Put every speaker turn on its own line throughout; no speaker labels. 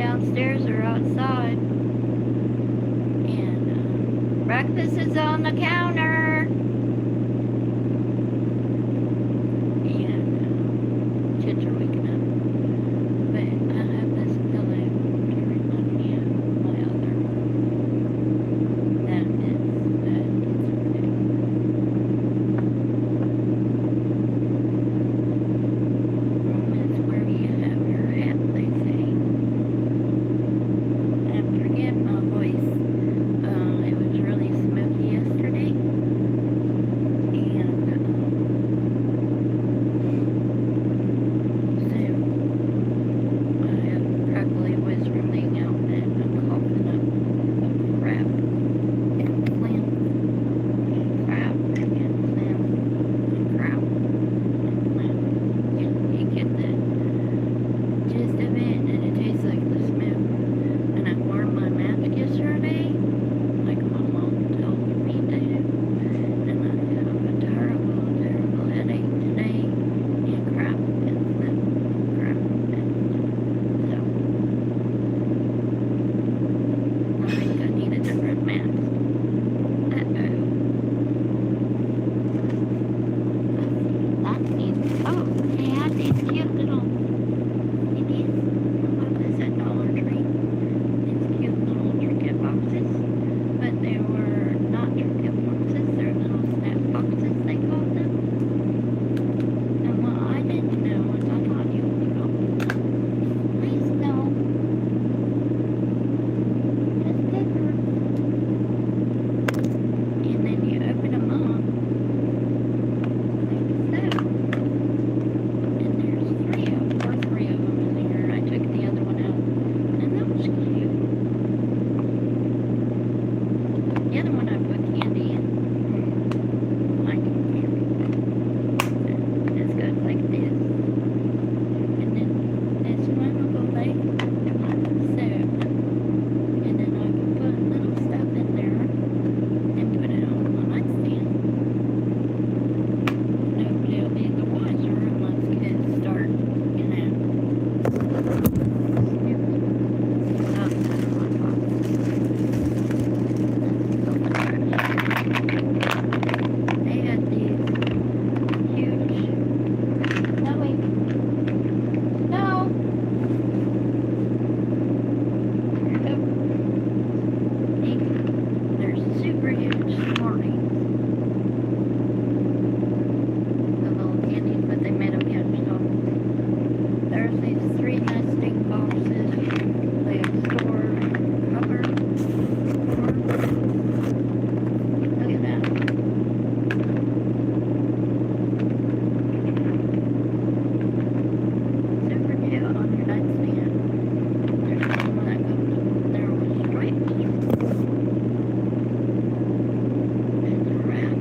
downstairs or outside. And breakfast is on the counter. And kids are waking up. But I have this pillow to remind me of my other room. That is, but it's okay. Room is where you have your hat, they say. I forget my voice. It was really smoky yesterday. And so I have probably whispering out and I'm coughing up crap and phlegm and crap and phlegm and crap and phlegm. You get the gist of it, and it tastes like the smoke. And I wore my mask yesterday, like my mom told me to. And I have a terrible, terrible headache today, and crap and phlegm and crap and phlegm. So I think I need a different mask. Uh-oh. That needs, oh, they had these cute little CDs. I bought this at Dollar Tree. These cute little trinket boxes. But they were not trinket boxes, they're little snap boxes, they called them. And what I didn't know is I thought you would go, please no. Just paper. And then you open them up, like so. And there's three of them in here. I took the other one out, and that was cute. The other one I put candy in. I need candy. It's good like this. And then this one will go like so. And then I can put little stuff in there and put it on my nightstand. Nobody will be the wiser unless kids start, you know. They had these huge. No, wait. No. Here we go. They're super huge Smarties. The little candies, but they made them huge. So there's these three nesting boxes. They store cover. Look at that. Super cute on your nightstand. There's one that goes there with stripes. There's a rat.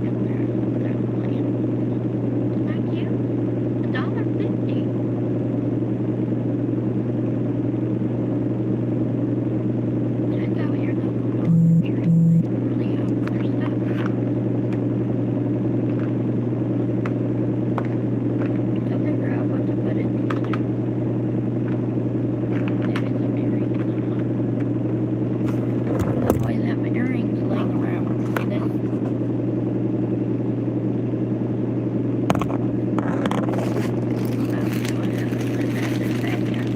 And there's a lion. Isn't that cute? $1.50. Check out your local Dollar Tree. They really have their stuff. To figure out what to put in these two. Maybe some earrings and one. I always have my earrings laying around. See this? That's what I have in my magic bag here.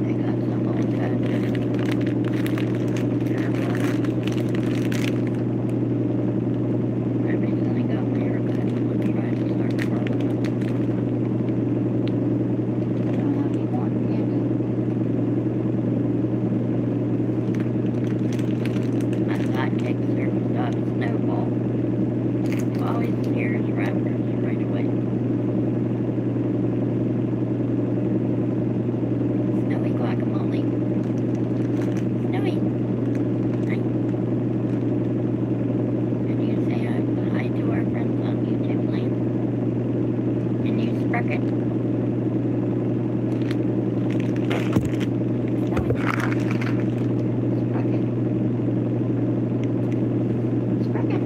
I got some old-fashioned hairbrushes. I recently got my haircut, and I'm trying to start curling them. I don't have any more candy. My sidekick serves up Snowball. Who always hears rappers right away. Snowy guacamole. Snowy. Hi. Can you say hi to our friends on YouTube land? Can you sprocket? Snowy. Sprocket. Sprocket.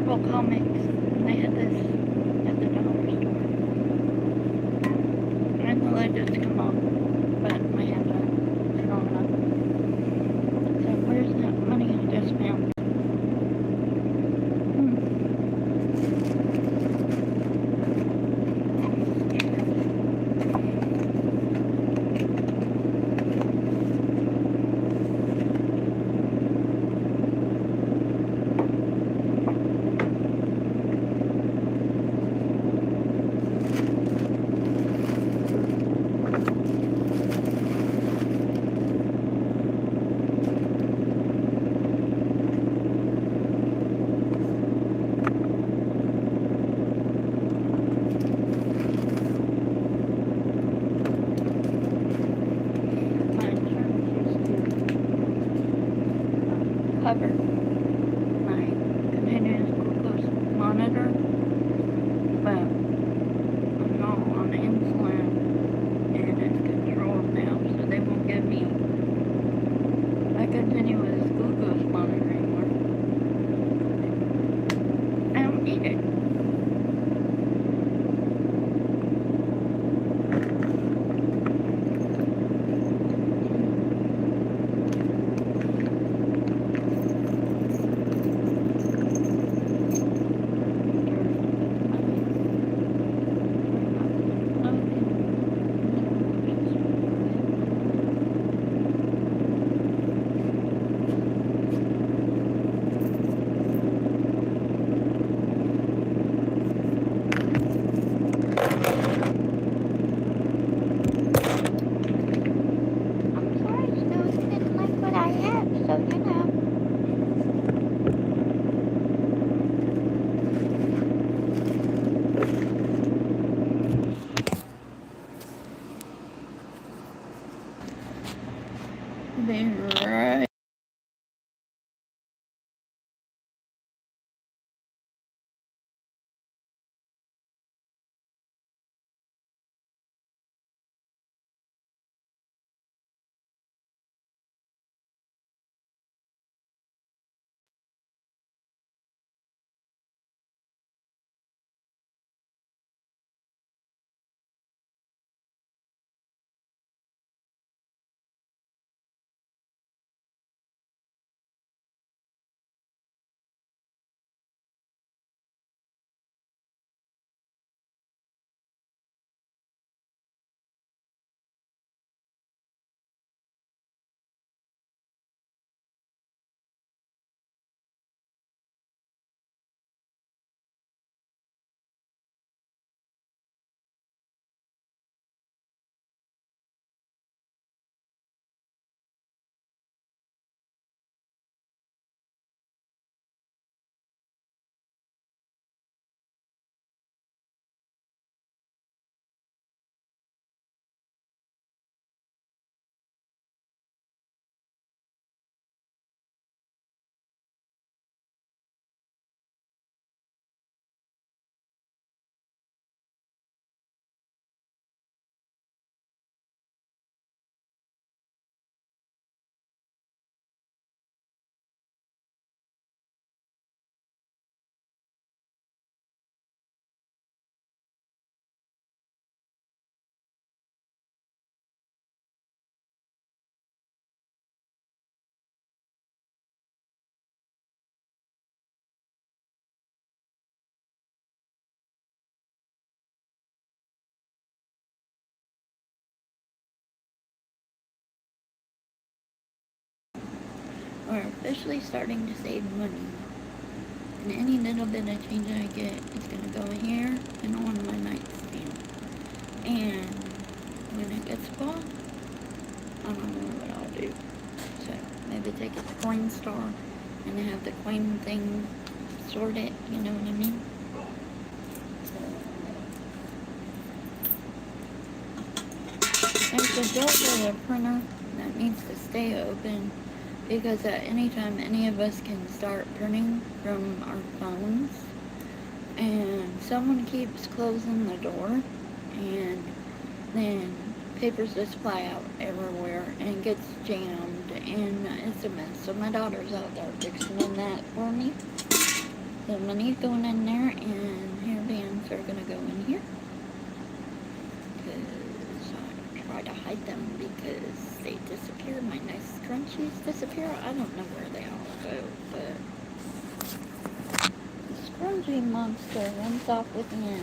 Marvel comics. And they had this at the dollar store. And the light just come on, but my hands aren't strong enough. So where's that money I just found? Cover my continuous glucose monitor, but I'm not on insulin and it's controlled now, so they won't give me a continuous glucose monitor anymore. I don't need it. Be right. We're officially starting to save money. And any little bit of change I get is going to go here and on my nightstand. And when it gets full, I don't know what I'll do. So maybe take it to Coinstar and have the coin thing sort it, you know what I mean? There's a door to the printer that needs to stay open because at any time any of us can start printing from our phones, and someone keeps closing the door, and then papers just fly out everywhere and gets jammed, and it's a mess. So my daughter's out there fixing that for me. The money's going in there, and hairbands are gonna go in here. Because I try to hide them because they disappear. My nice scrunchies disappear. I don't know where they all go, but the scrunchie monster runs off with me.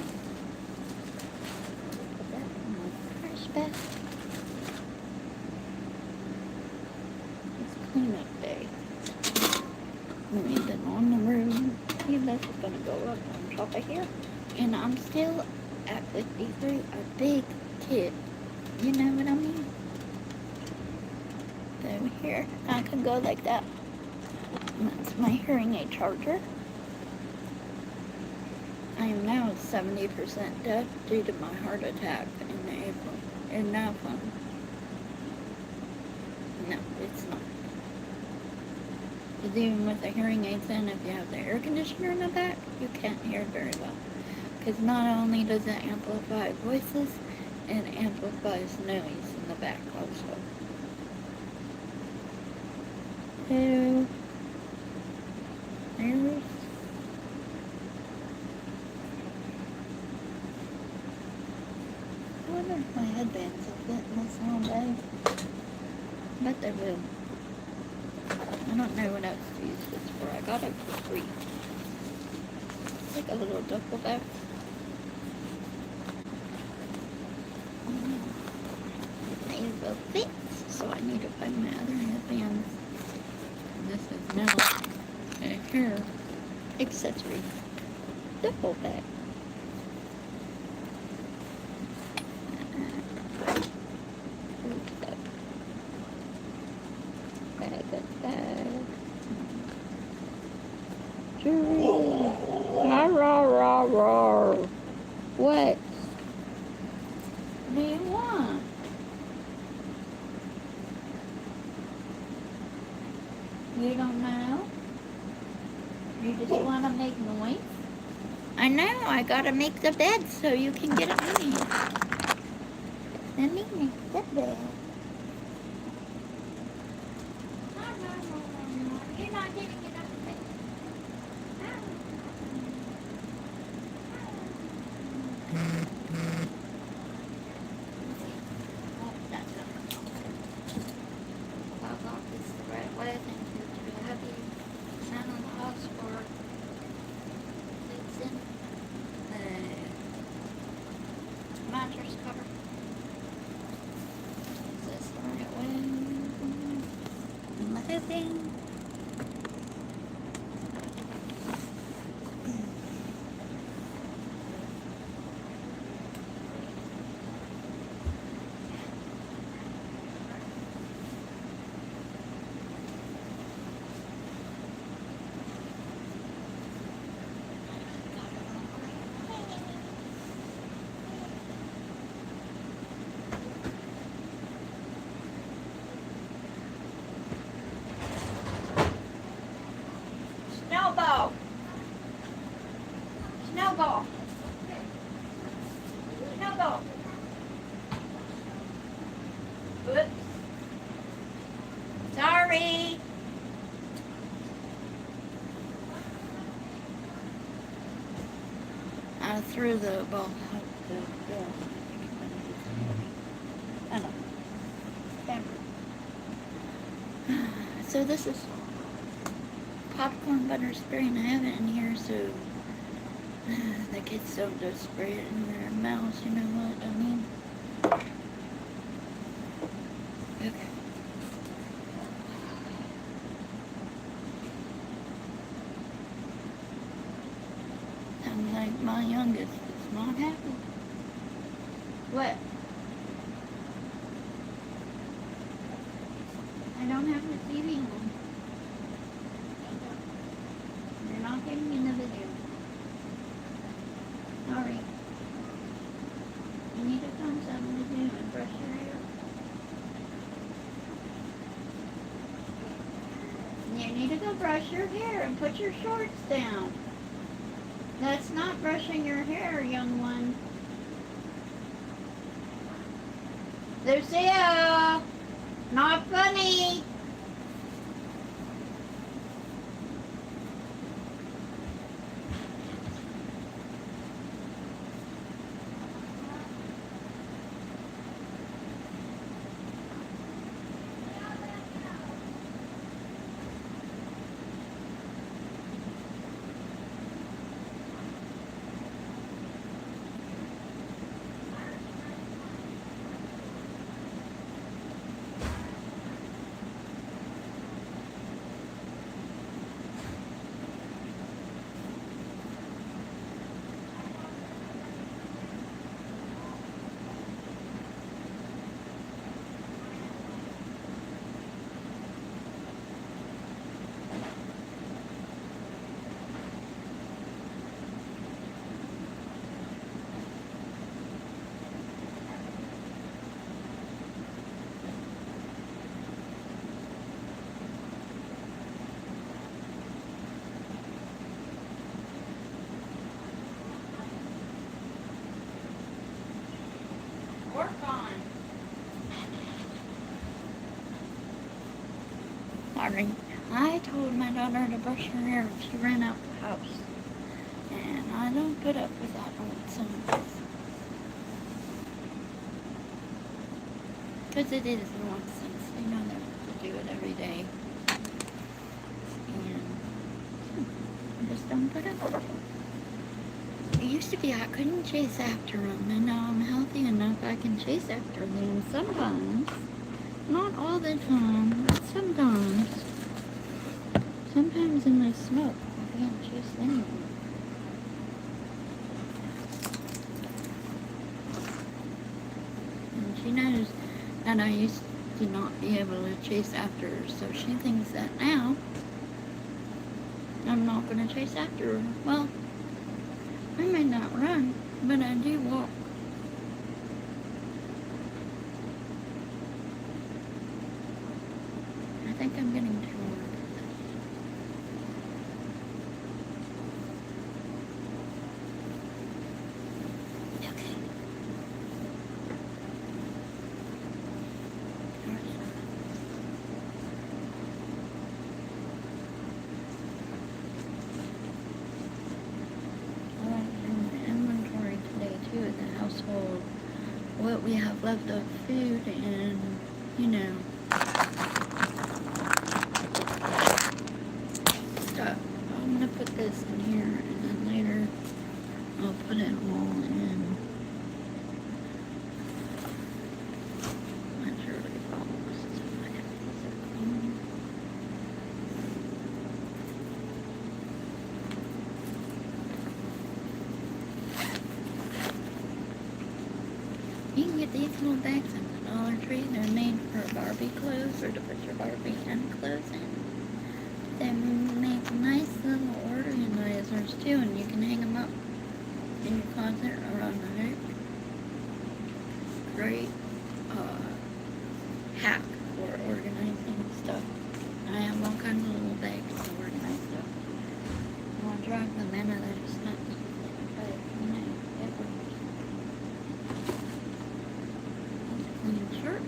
Put that in my trash bag. It's cleanup day. We've been on the road. See, that's gonna go up on top of here. And I'm still at 53, a big kid. You know what I mean? So here, I can go like that. And that's my hearing aid charger. I am now 70% deaf due to my heart attack in April. Isn't that fun? No, it's not. Because even with the hearing aids in, if you have the air conditioner in the back, you can't hear very well. Because not only does it amplify voices, it amplifies noise in the back also. So, there's I wonder if my headbands will fit in this long bag. I bet they will. I don't know what else to use this for. I got it for free. It's like a little duffel bag. They will fit, so I need to find my other headbands. And this is now a hair accessory duffel bag. What do you want? You don't know? You just want to make noise? I know, I gotta make the bed so you can get it in. Let me make the bed. No. You're not gonna get up the bed. Mattress cover. Is this the right way? Moving. Snowball. Snowball. Snowball. Oops. Sorry. I threw the ball out the door. I know. So this is popcorn butter spray, and I have it in here so the kids don't just spray it in their mouths, you know what I mean? Okay. Sounds like my youngest is not happy. What? I don't have the TV on. You're not getting in the video. Sorry. You need to find something to do and brush your hair. You need to go brush your hair and put your shorts down. That's not brushing your hair, young one. Lucia! Not funny! told my daughter to brush her hair when she ran out the house. And I don't put up with that nonsense. Because it is nonsense. They know they have to do it every day. And I just don't put up with it. It used to be I couldn't chase after them, and now I'm healthy enough I can chase after them sometimes. Not all the time, but sometimes. Sometimes in my smoke, I can't chase anyone. And she knows that I used to not be able to chase after her, so she thinks that now I'm not going to chase after her. Well, I may not run, but I do walk. I think I'm getting too old for this. Okay. I went through the inventory today too in the household. What we have left of food and, you know, stuff. I'm gonna put this in here and then later I'll put it all in. My Shirley box. I have these at home. You can get these little bags at the Dollar Tree. They're made for Barbie clothes or to put your Barbie and clothes in. They make nice little organizers too, and you can hang them up in your closet or on the hook. Great hack for organizing stuff. I have all kinds of little bags to organize stuff. I'll drag them in and I just not but you know, it works. Clean shirt.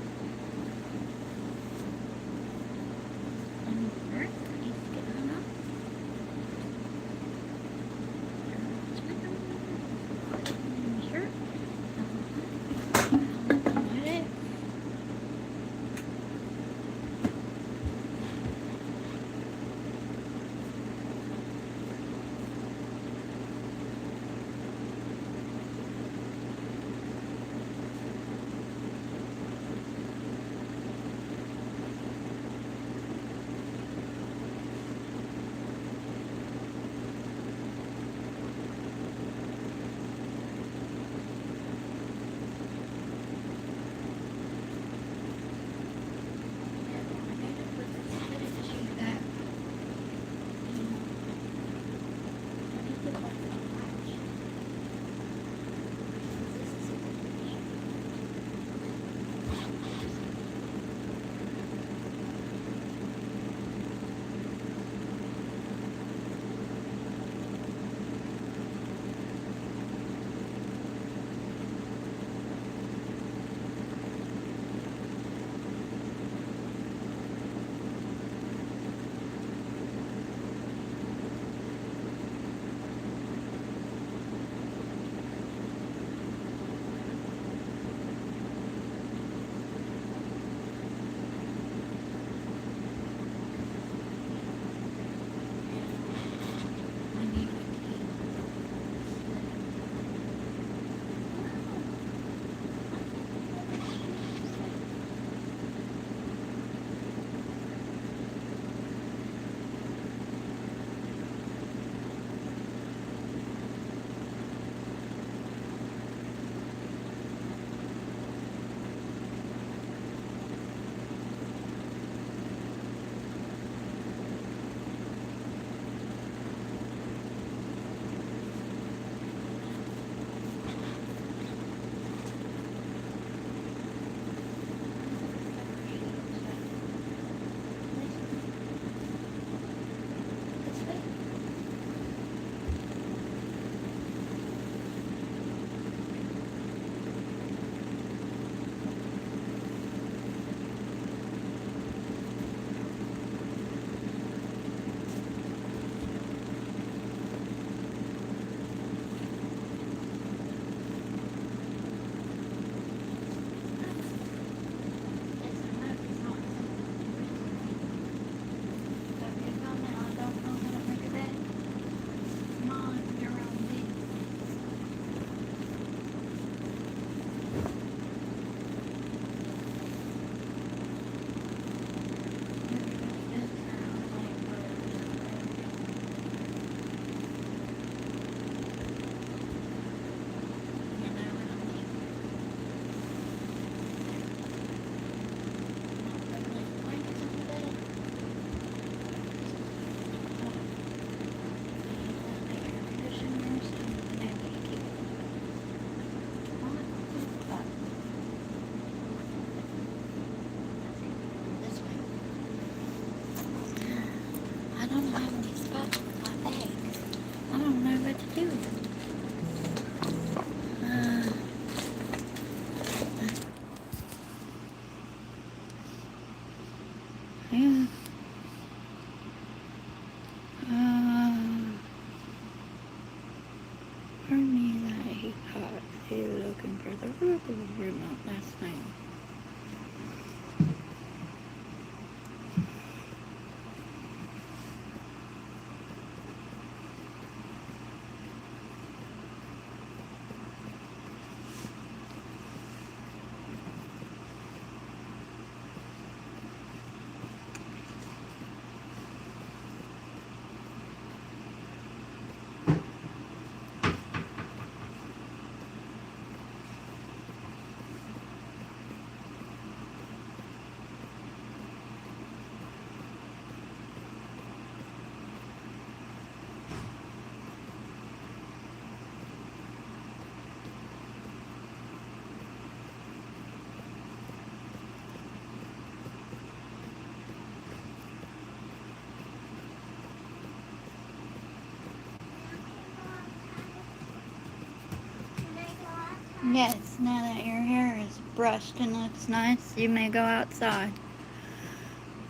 Yes, now that your hair is brushed and looks nice, you may go outside.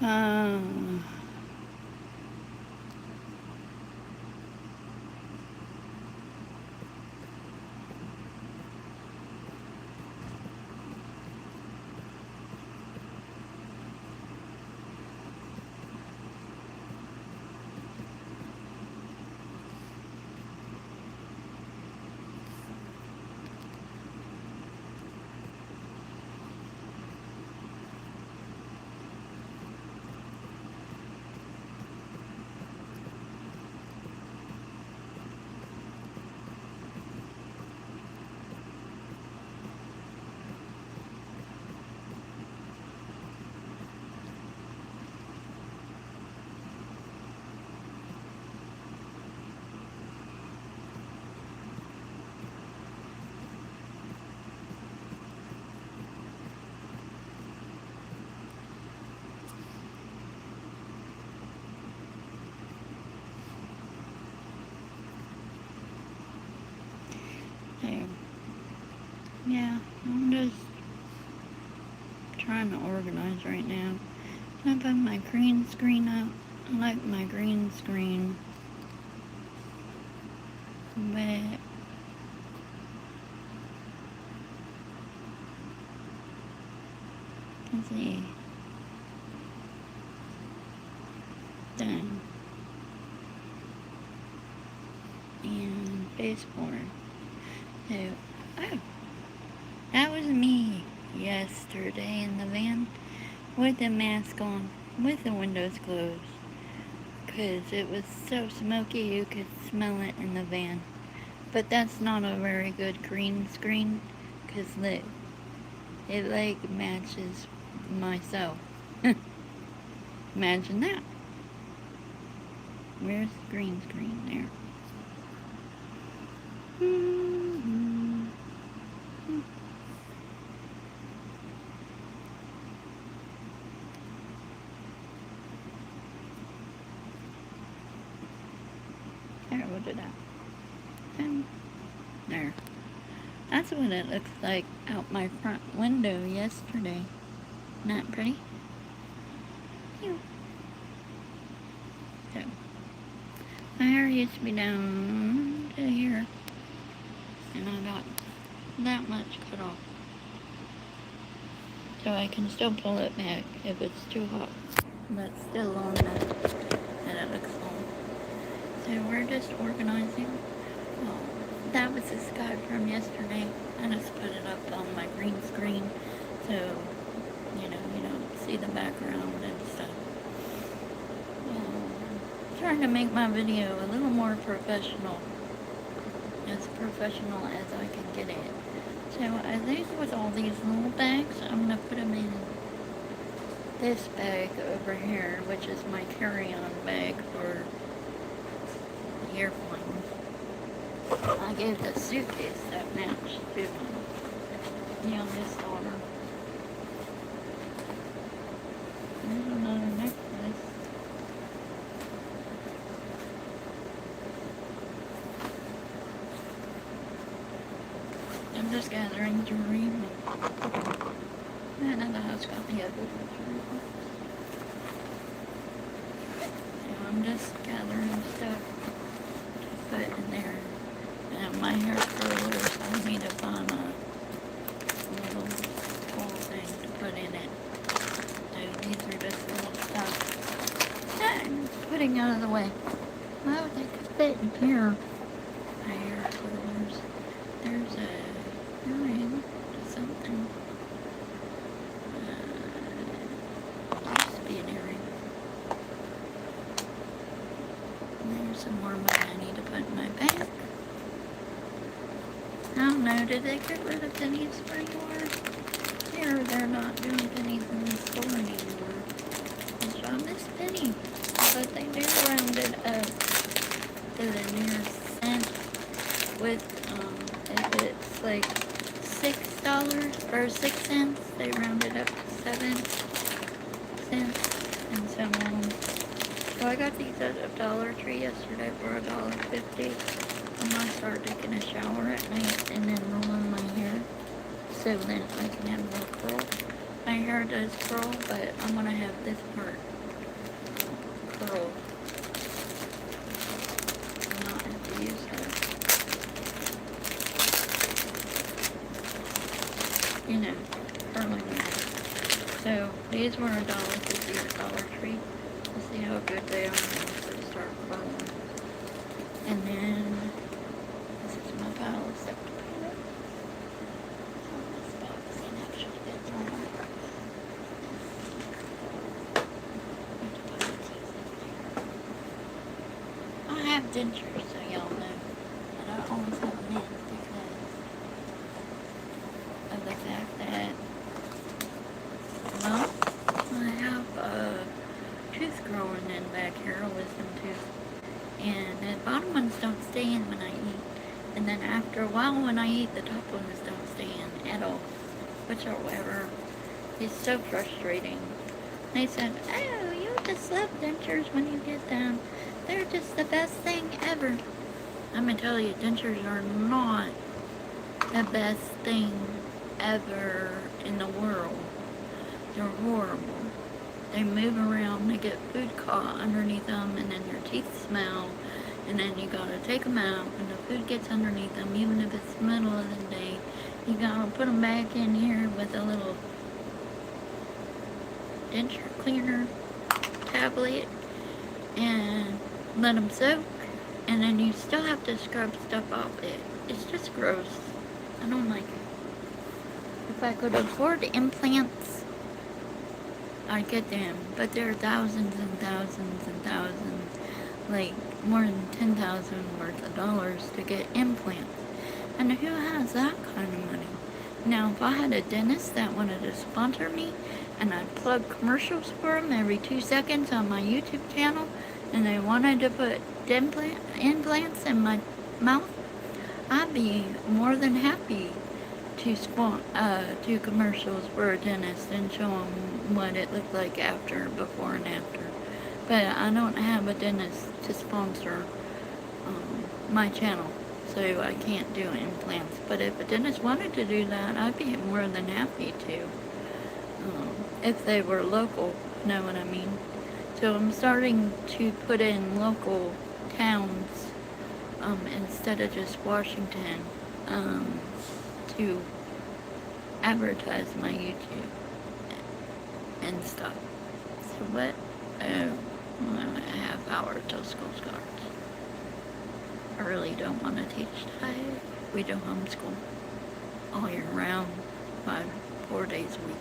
Um, so, yeah, I'm just trying to organize right now. I put my green screen up. I like my green screen, but let's see. Done. And baseboard. So, oh, that was me yesterday in the van with the mask on, with the windows closed, because it was so smoky you could smell it in the van. But that's not a very good green screen, because it like matches myself. Imagine that. Where's the green screen? There. There, we'll do that. And there. That's what it looks like out my front window yesterday. Not pretty? Yeah. So, my hair used to be down to here, and I got that much cut off. So I can still pull it back if it's too hot, but still long enough that it looks long. So we're just organizing. Well, that was the sky from yesterday. I just put it up on my green screen, so you don't see the background and stuff. Trying to make my video a little more professional, as professional as I can get it. So I think with all these little bags, I'm going to put them in this bag over here, which is my carry-on bag for the airplanes. I gave the suitcase that matched to my youngest daughter. There's another necklace. I'm just gathering jewelry. And then the house got the other jewelry. So I'm just gathering stuff to put in there. And my hair curlers told me to find a little cool thing to put in it. So these are just little stuff. And putting out of the way. Oh, they could fit in here. My hair curlers. There's a earring to something. Used to be an earring. And there's some more money I need to put in my bank. I don't know, did they get rid of pennies anymore? Here, they're not doing pennies in the store anymore. Which I miss pennies. But they do round it up to the nearest cent with, if it's like $6 or 6 cents, they round it up to 7 cents and so on. So I got these at Dollar Tree yesterday for $1.50. I'm gonna start taking a shower at night and then rolling my hair so then I can have more curl. My hair does curl, but I'm gonna have this part curl. I'm not have to use curling iron. So these were $1.50 at Dollar Tree. Let's see how good they are once they start curling. And then this is my Palace. This box ain't actually good for me. I have dentures, so y'all know. But I always have them in because of the fact that, well, I have a tooth growing in back here, a wisdom tooth. And the bottom ones don't stay in when I eat. And then after a while when I eat, the top ones don't stay in at all. Which, however, is so frustrating. They said, oh, you just love dentures when you get them. They're just the best thing ever. I'm gonna tell you, dentures are not the best thing ever in the world. They're horrible. They move around, they get food caught underneath them, and then your teeth smell, and then you gotta take them out when the food gets underneath them, even if it's the middle of the day. You gotta put them back in here with a little denture cleaner tablet and let them soak, and then you still have to scrub stuff off it. It's just gross. I don't like it. If I could afford implants, I'd get them, but there are thousands and thousands and thousands, like more than 10,000 worth of dollars to get implants. And who has that kind of money? Now, if I had a dentist that wanted to sponsor me, and I'd plug commercials for them every 2 seconds on my YouTube channel, and they wanted to put implants in my mouth, I'd be more than happy to do commercials for a dentist and show them what it looked like after, before, and after. But I don't have a dentist to sponsor my channel, so I can't do implants. But if a dentist wanted to do that, I'd be more than happy to. If they were local, know what I mean? So I'm starting to put in local towns instead of just Washington to advertise my YouTube and stuff. So what? Oh, a half hour till school starts. I really don't want to teach Thai. We do homeschool all year round, 4 days a week.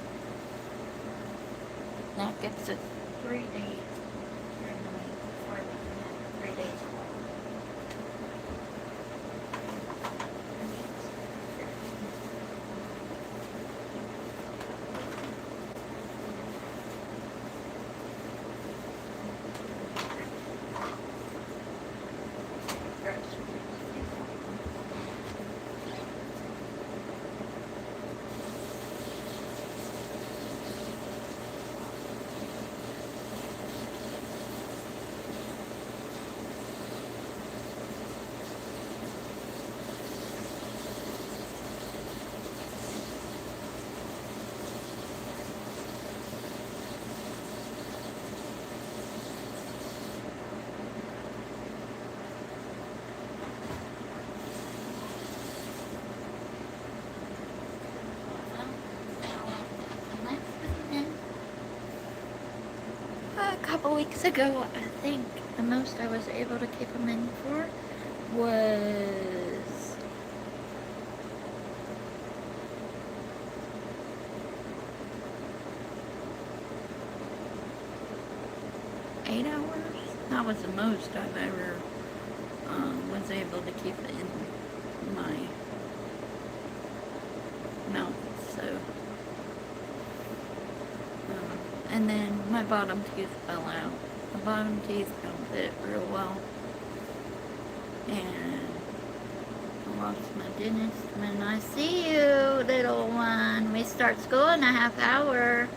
That gets us 3 days during the week, or 3 days a week. A couple weeks ago, I think the most I was able to keep them in for was eight hours. That was the most I've ever was able to keep it in my mouth. So, and then my bottom tooth fell out. The bottom teeth don't fit real well, and I lost my dentist. When I see you, little one, we start school in a half hour.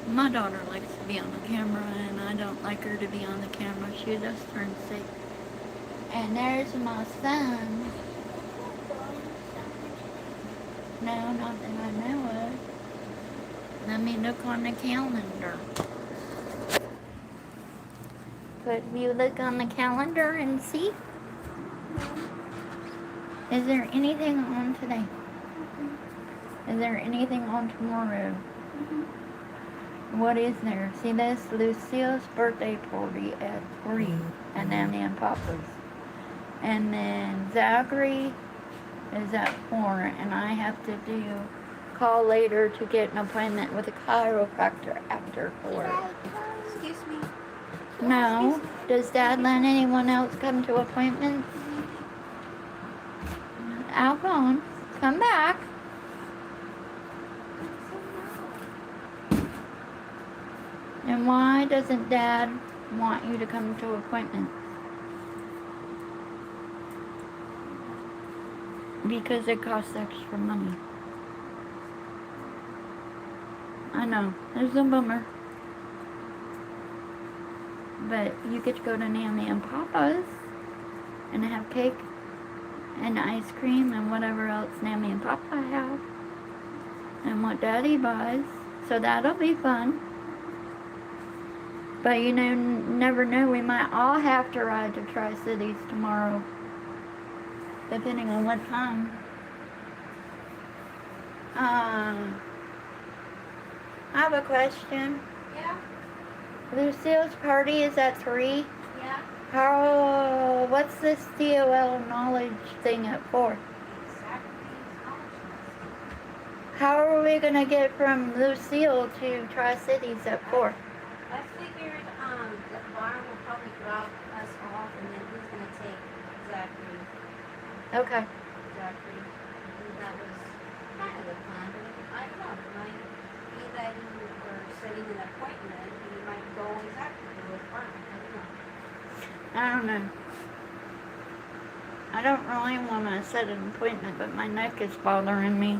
My daughter likes to be on the camera, and I don't like her to be on the camera. She just turned 6. And there's my son. No, not that I know of. Let me look on the calendar. Could you look on the calendar and see? Is there anything on today? Is there anything on tomorrow? What is there? See this? Lucille's birthday party at 3 at Nanny and Papa's. And then Zachary is at 4, and I have to call later to get an appointment with a chiropractor after 4.
Excuse me.
No. Does Dad let anyone else come to appointments? Alphonse, come back. And why doesn't Dad want you to come to appointments? Because it costs extra money. I know, it's a bummer. But you get to go to Nanny and Papa's and have cake and ice cream and whatever else Nanny and Papa have. And what Daddy buys. So that'll be fun. But you know, never know, we might all have to ride to Tri-Cities tomorrow. Depending on what time. I have a question.
Yeah?
Lucille's party is at 3.
Yeah?
What's this DOL knowledge thing at 4?
Exactly.
How are we gonna get from Lucille to Tri-Cities at 4?
I figured the barn will probably drop us off and then he's gonna take Zachary.
Okay.
Zachary. And that was kind of the plan. But I don't know. It might be that you were setting an appointment and you might go exactly to his barn. I don't know.
I don't know. I don't really want to set an appointment, but my neck is bothering me.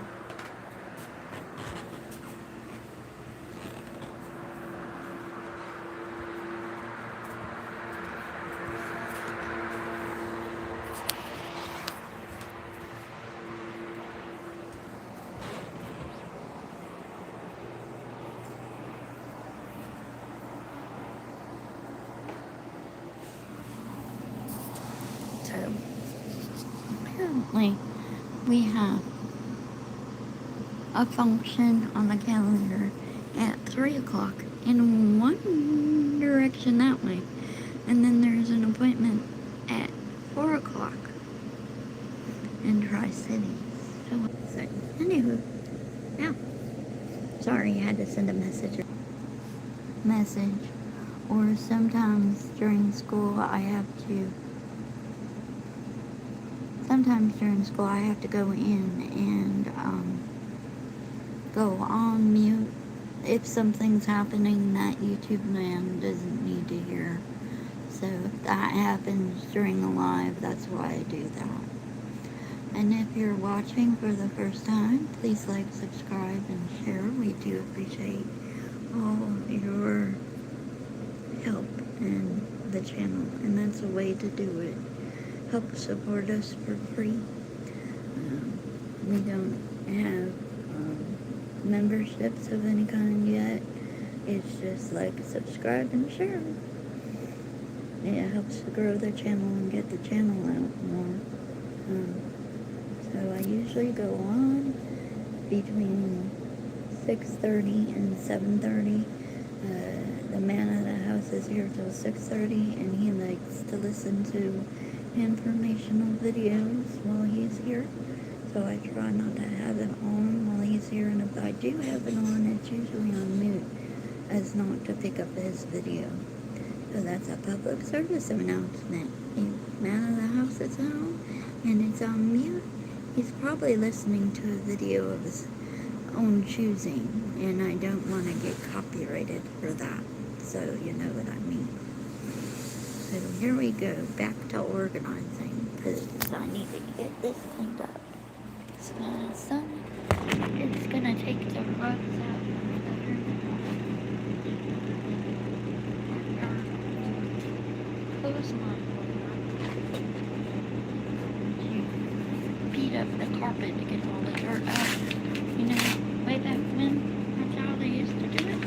So, apparently, we have a function on the calendar at 3 o'clock in one direction that way. And then there's an appointment at 4 o'clock in Tri-Cities. So, anywho, yeah. Sorry, I had to send a message. Or sometimes during school I have to go in and go on mute if something's happening that YouTube land doesn't need to hear. So if that happens during a live, that's why I do that. And if you're watching for the first time, please like, subscribe, and share. We do appreciate all your help in the channel, and that's a way to do it. Help support us for free. We don't have memberships of any kind yet. It's just like, subscribe and share. It helps to grow the channel and get the channel out more. So I usually go on between 6:30 and 7:30. The man of the house is here till 6:30, and he likes to listen to informational videos while he's here. So I try not to have it on while he's here, and if I do have it on, it's usually on mute as not to pick up his video. So that's a public service announcement. If man of the house is home and it's on mute, he's probably listening to a video of his own choosing, and I don't want to get copyrighted for that. So you know what I mean. So here we go, back to organizing, because I need to get this cleaned up. So my son is gonna take the rugs out. clothes line to beat up the carpet to get all the dirt out. You know, way back when, that's how they used to do it.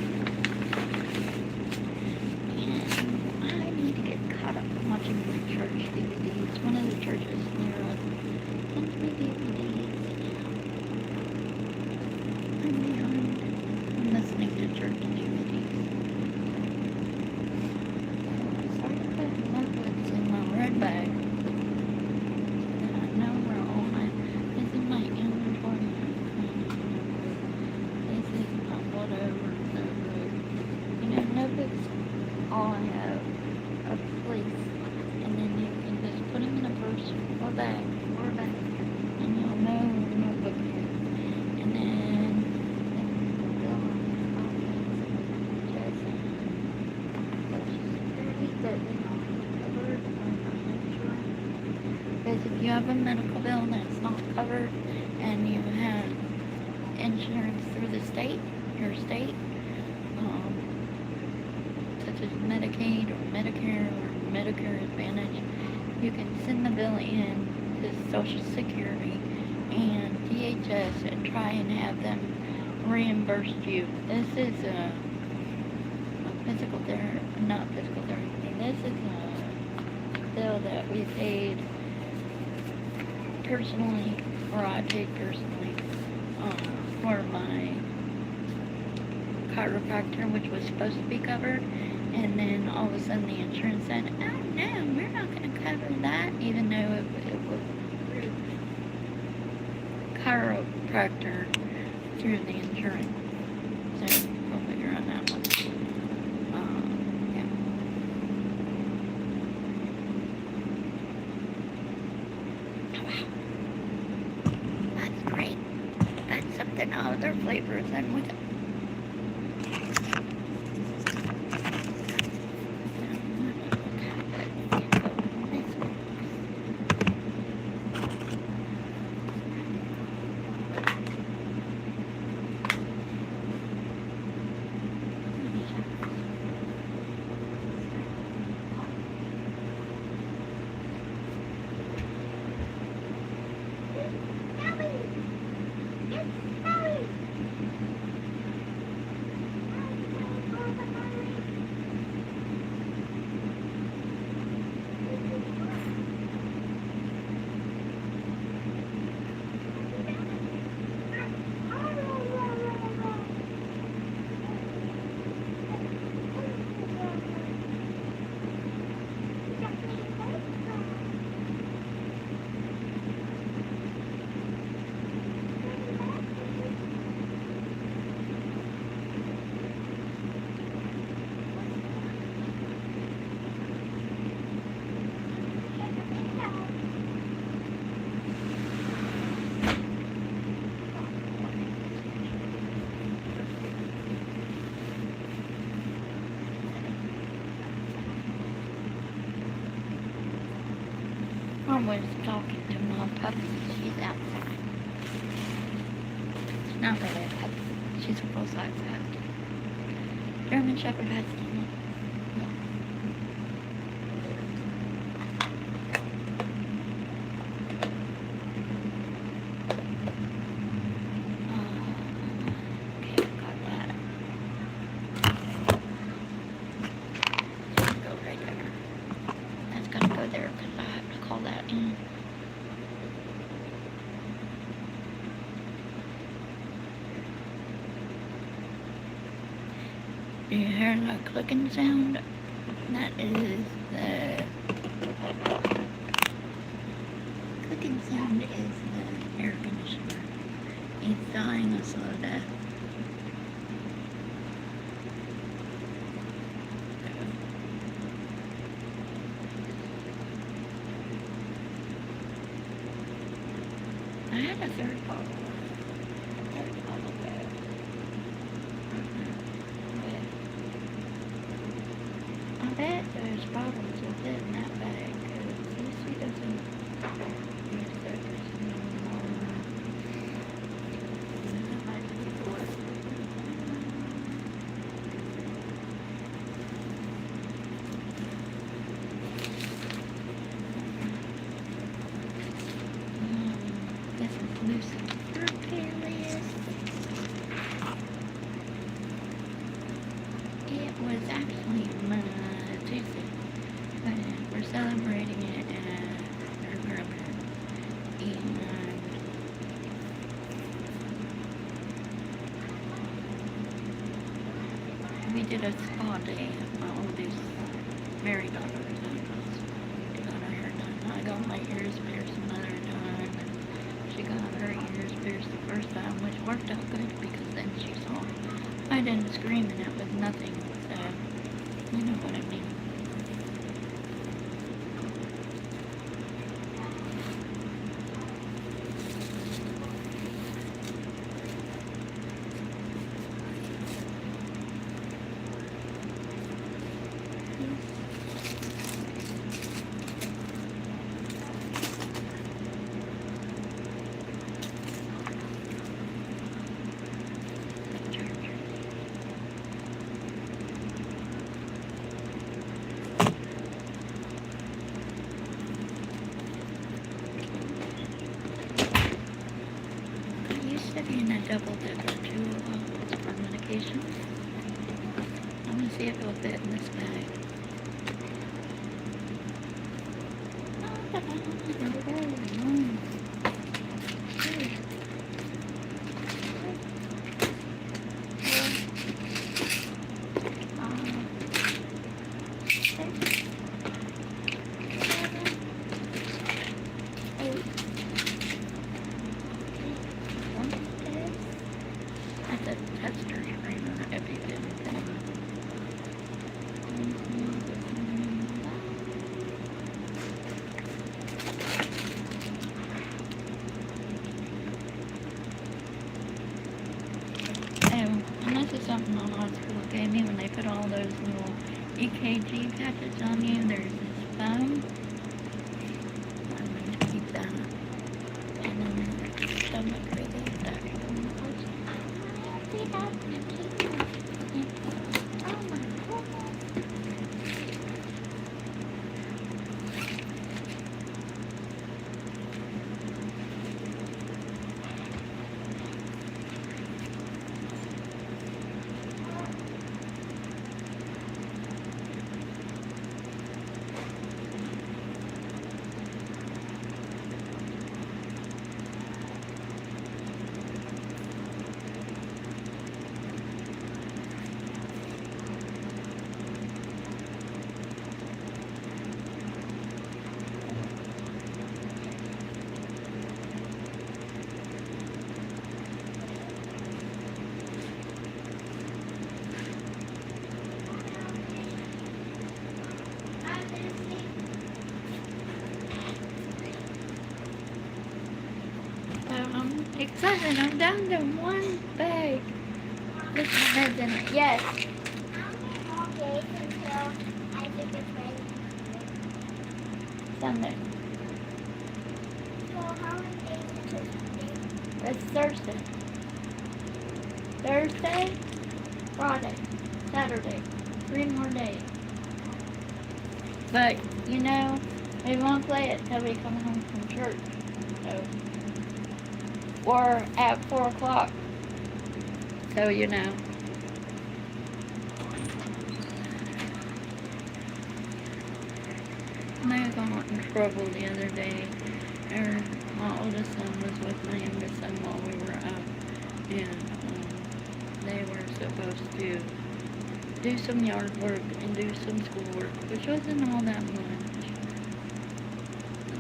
And I need to get caught up watching my church DVDs. One of the churches near us sends me DVDs. I'm behind. I'm listening to church DVDs. So I put notebooks in my red bag. And I know where all my, this is my inventory. This is my whatever. You know, notebooks all I have a place. And then you can just put them in a purse or a bag. And you'll know where the notebook is. And then they'll have just Social Security that is not covered or not insurance. Because if you have a medical bill that's not covered and you have insurance through the state, your state, such as Medicaid or Medicare or Medicare Advantage, you can send the bill in to Social Security and DHS and try and have them reimburse you. This is a physical therapy, not physical therapy. This is a bill that we paid personally, or I paid personally, for my chiropractor, which was supposed to be covered. And then all of a sudden the insurance said, oh no, we're not going to cover that, even though it was through chiropractor through the insurance. So we'll figure out that one. Yeah. Wow. That's great. That's something other flavors than with it. I was talking to my puppy. She's outside. She's not really a puppy. She's a full-size cat. German Shepherd has to look. Okay, got that. Let's go right there. That's gonna go there because I have to call that in. Do you hear the clicking sound? That is the clicking sound is the air conditioner. He's dying a slow death. I had a third bottle. There. I bet there's bottles of it in that bag. Lucy doesn't use those anymore. That might be for did a spa day at my oldest married daughter's house. She got her hair done. I got my ears pierced another time. She got her ears pierced the first time, which worked out good because then she saw I didn't scream and it was nothing. So, you know what I mean. I used to be in a double dipper too for medication. I'm gonna see if it'll fit in this bag. That's a tester screen on it if you didn't think. And this is something the hospital gave me when they put all those little EKG patches on you. There's this foam. I'm going to keep that. And then stomach relief. So I'm excited. I'm down to one bag with my head in it. Yes.
How many more days until Isaac is ready?
Sunday.
So how many days until Sunday?
It's Thursday. Thursday, Friday, Saturday. 3 more days. But, you know, we won't play it till we come home from church. So, or at 4 o'clock. So, you know. I got in trouble the other day. My oldest son was with my youngest son while we were out. And they were supposed to do some yard work and do some schoolwork, which wasn't all that much.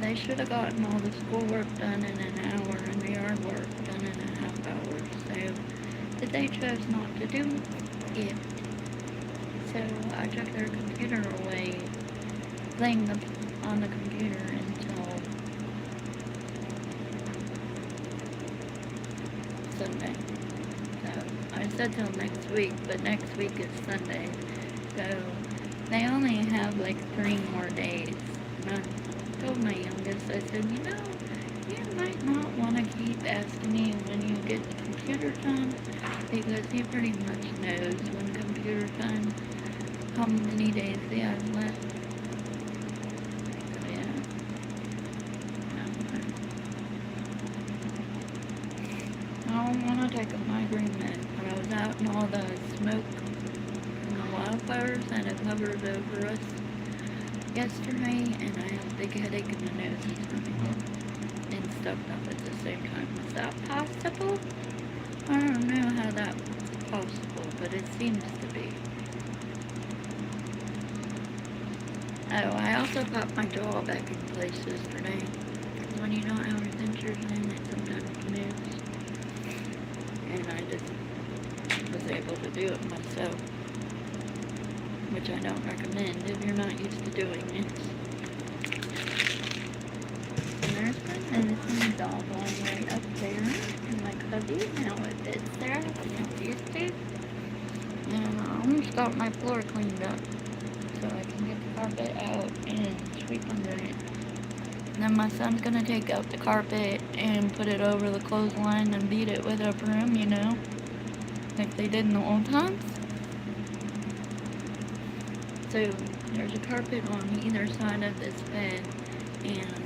They should have gotten all the schoolwork done in an hour and the yard work done in a half hour. So, but they chose not to do it. So I took their computer away, playing on the computer until Sunday. So I said till next week, but next week is Sunday. So they only have like 3 more days. And I told my youngest, I said, you know, you might not want to keep asking me when you get the computer done, because he pretty much knows when computer time, how many days they have left. So yeah. I don't want to take a migraine med, but I was out in all the smoke from the wildfires and it hovered over us yesterday, and I have a big headache and my nose is running and stuffed up at the same time. Is that possible? I don't know how that's possible, but it seems to be. Oh, I also popped my jaw back in place yesterday. When you don't have your dentures in, it sometimes moves. And I just was able to do it myself. Which I don't recommend if you're not used to doing it. And there's my medicine doll going right up there in my cubby. Now it fits there, like it's used to. And I'm gonna start my floor cleaned up so I can get the carpet out and sweep under it. And then my son's gonna take out the carpet and put it over the clothesline and beat it with a broom, you know, like they did in the old times. So there's a carpet on either side of this bed, and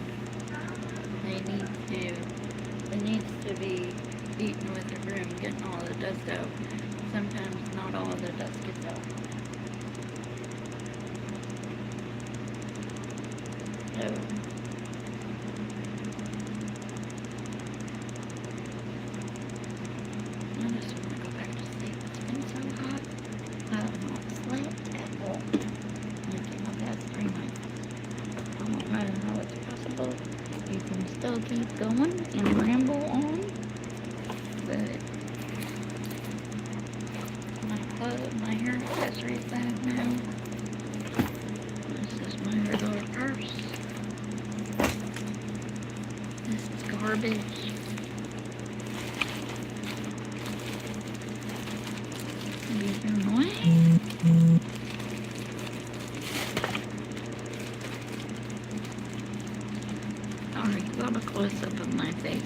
it needs to be beaten with a broom, getting all the dust out. Sometimes not all of the dust gets out. So I just want to go back to sleep. It's been so hot. I have not slept at all. Making my past 3 nights. I don't know how it's possible. You can still keep going and ramble on, but my hair accessories bag now. This is my regular purse. This is garbage. These are annoying. Sorry, got a close up of my face.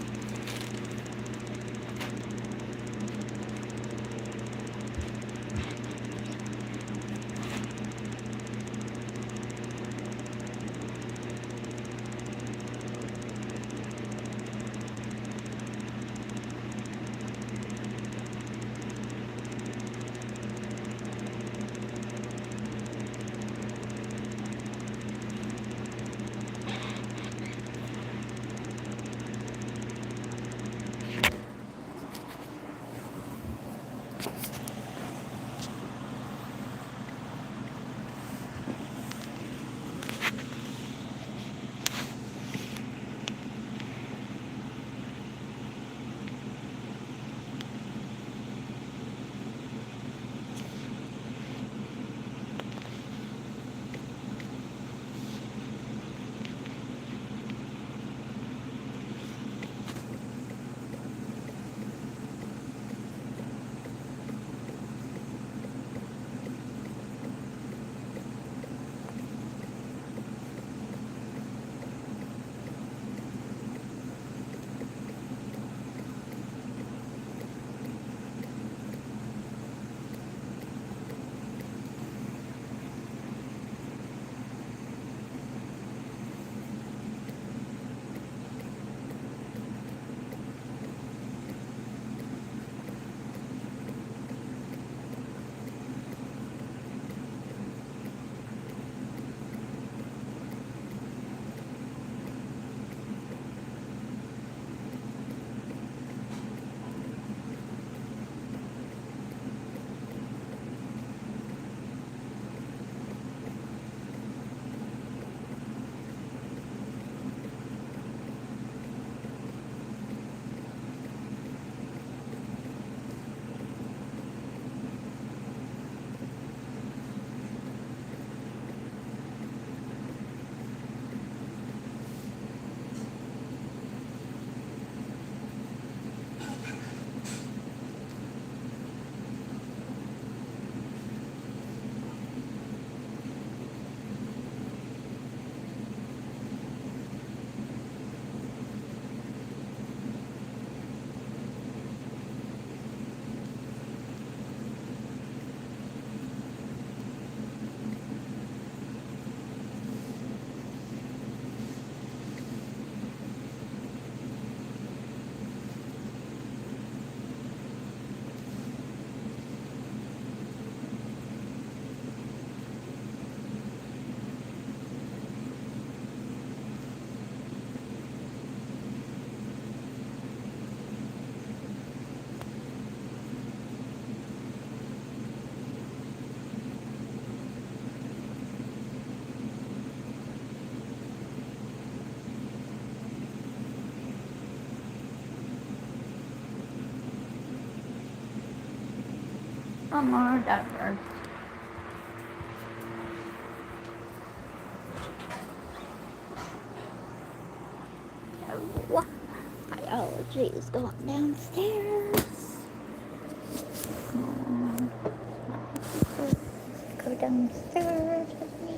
One more diaper. Oh, biology is going downstairs. Go downstairs with me.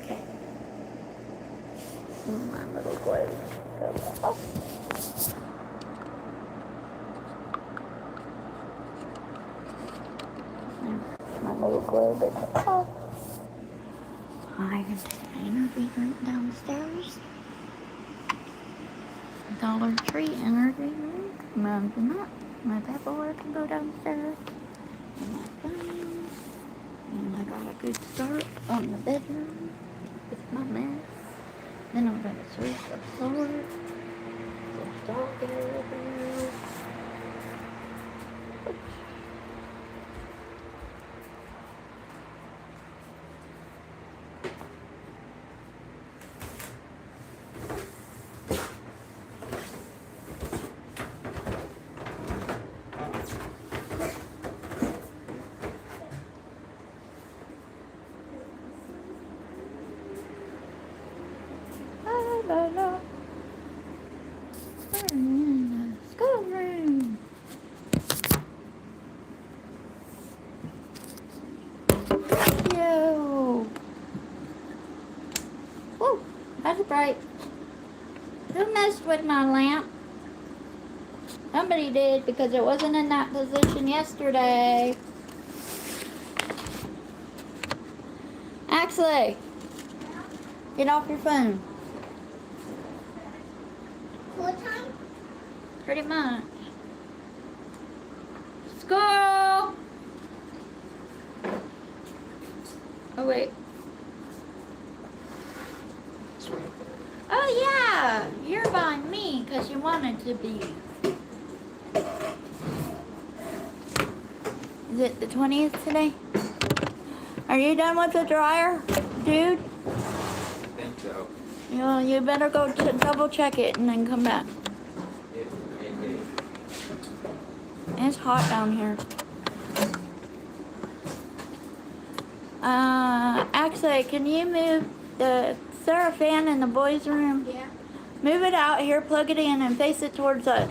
Okay. My little globe. Oh. My little globe is off. I can take my energy drink downstairs. Dollar Tree energy drink. Mountain Up. My paperwork can go downstairs. And my phone. And I got a good start on the bedroom with my mess. Then I'm gonna sweep the floor. There's dog hair everywhere. La la. We're in the schoolroom. Yo. Whoa, that's bright. Who messed with my lamp? Somebody did because it wasn't in that position yesterday. Axley, get off your phone.
What time?
Pretty much. School! Oh, wait. Oh, yeah. You're by me because you wanted to be. Is it the 20th today? Are you done with the dryer, dude?
I think so.
You better go double check it and then come back. It's hot down here. Actually, can you move the Sarah fan in the boys' room?
Yeah.
Move it out here, plug it in, and face it towards us.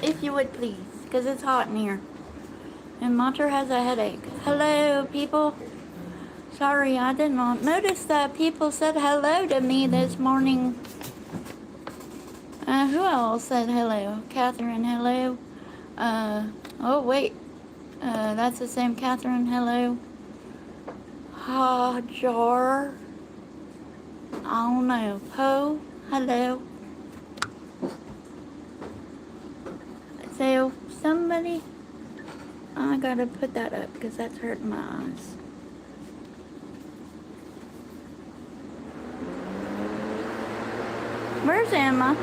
If you would, please, because it's hot in here. And Monter has a headache. Hello, people. Sorry, I did not notice that people said hello to me this morning. Who else said hello? Catherine, hello. Oh, wait. That's the same Catherine, hello. Jar. I don't know. Poe, hello. So, somebody... I gotta put that up because that's hurting my eyes. Where's Emma?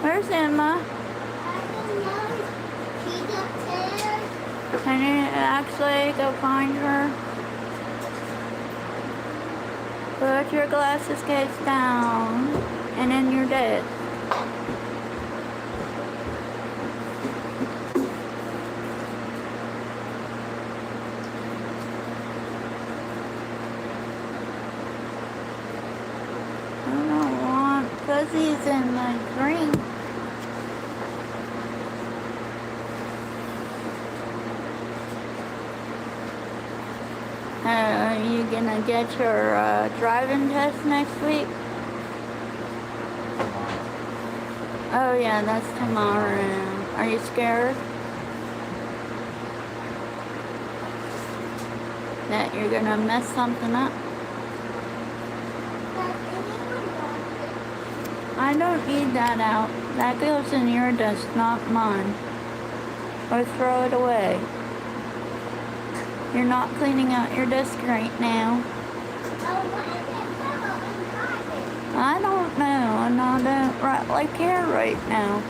Where's Emma?
I don't know. She's upstairs.
Can you actually go find her? Put your glasses case down and in your desk. I don't want fuzzies in my drink. Are you gonna get your driving test next week? Oh yeah, that's tomorrow. Are you scared that you're gonna mess something up?
Does anyone want it?
I don't need that out. That goes in your desk, not mine. Or throw it away. You're not cleaning out your desk right now.
Oh, what is it for?
I don't know, and I don't really care right now.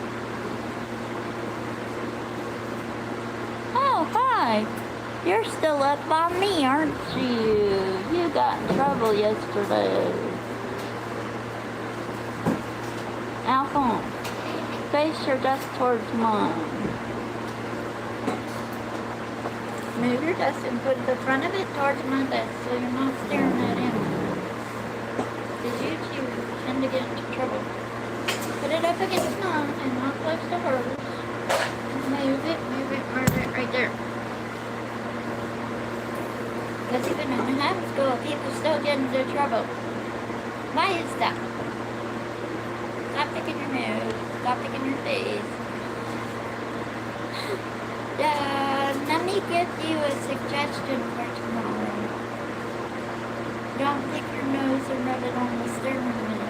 Oh, hi. You're still up by me, aren't you? You got in trouble yesterday. Alphonse, face your desk towards mine. Move your desk and put the front of it towards my desk so you're not staring at him. Because you two tend to get into trouble. Put it up against mine and not close to hers. Move it right there. Because even in high school, people still get into trouble. Why is that? Stop picking your nose. Stop picking your face. Let me give you a suggestion for tomorrow. Don't pick your nose and rub it on the steering wheel.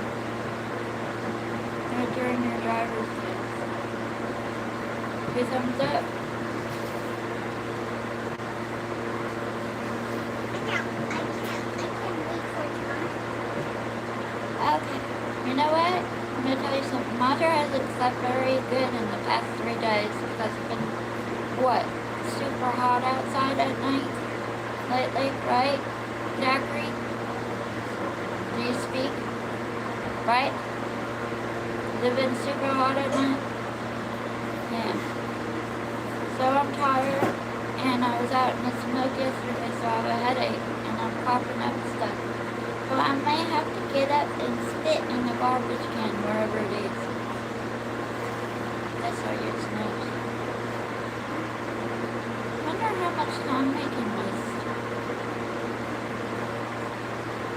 Or during your driver's test. 2 thumbs up. Okay. You know what? I'm going to tell you something. Mother hasn't slept very good in the past 3 days because it's been, what, super hot outside at night lately, right? Zachary? Do you speak? Right? Has it been super hot at night? Yeah. So I'm tired, and I was out in the smoke yesterday, so I have a headache, and I'm coughing up stuff. So I may have to get up and spit in the garbage can, wherever it is. That's how you snooze. I wonder how much time we can waste.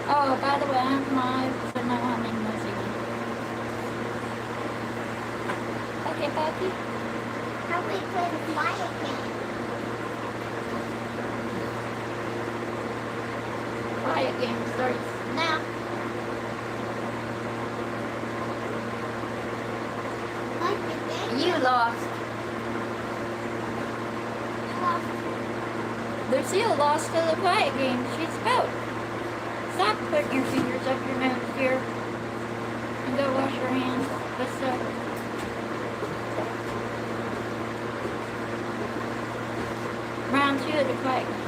Oh, by the way, I'm live, so now I'm in New Zealand. Okay, Bucky?
How we play the fire game?
Quiet game starts now.
Like the game?
You lost. Lucille lost to the quiet game. She spoke. Stop putting your fingers up your nose here. And go wash your hands with soap. Round 2 of the quiet game.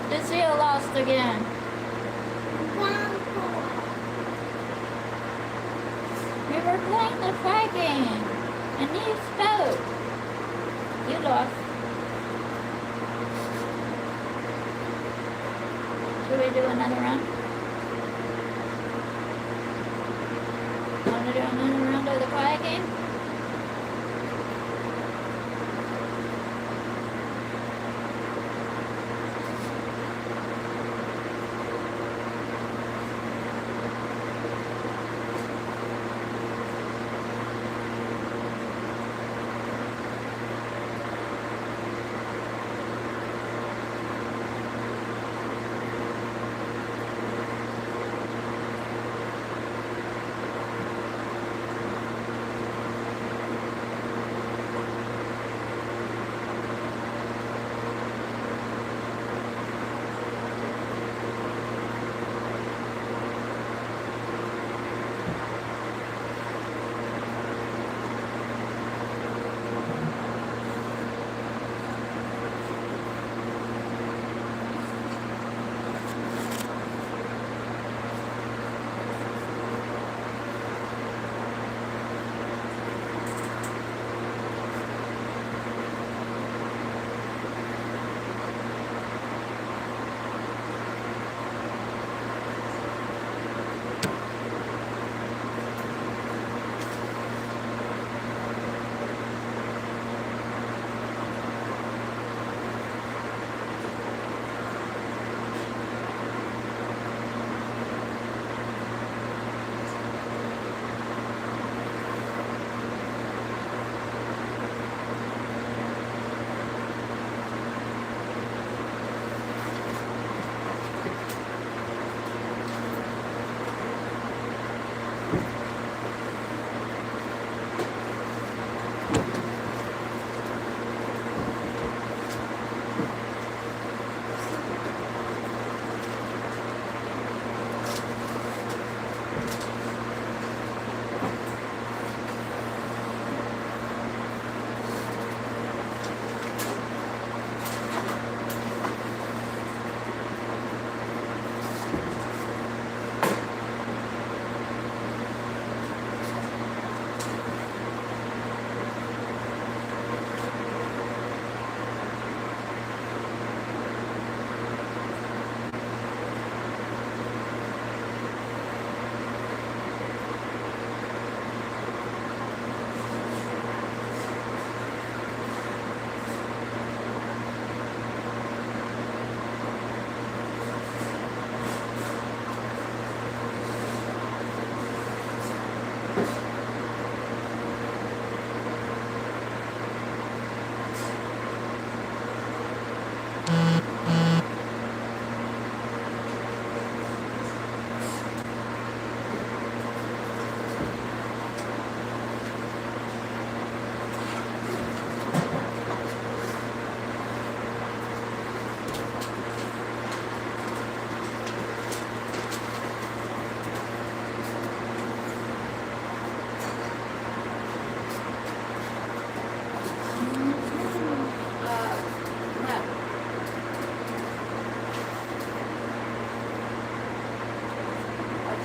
The seal lost again.
Round four.
We were playing the flag game, and you spoke. You lost. Should we do another round? Want to do another round of the flag game?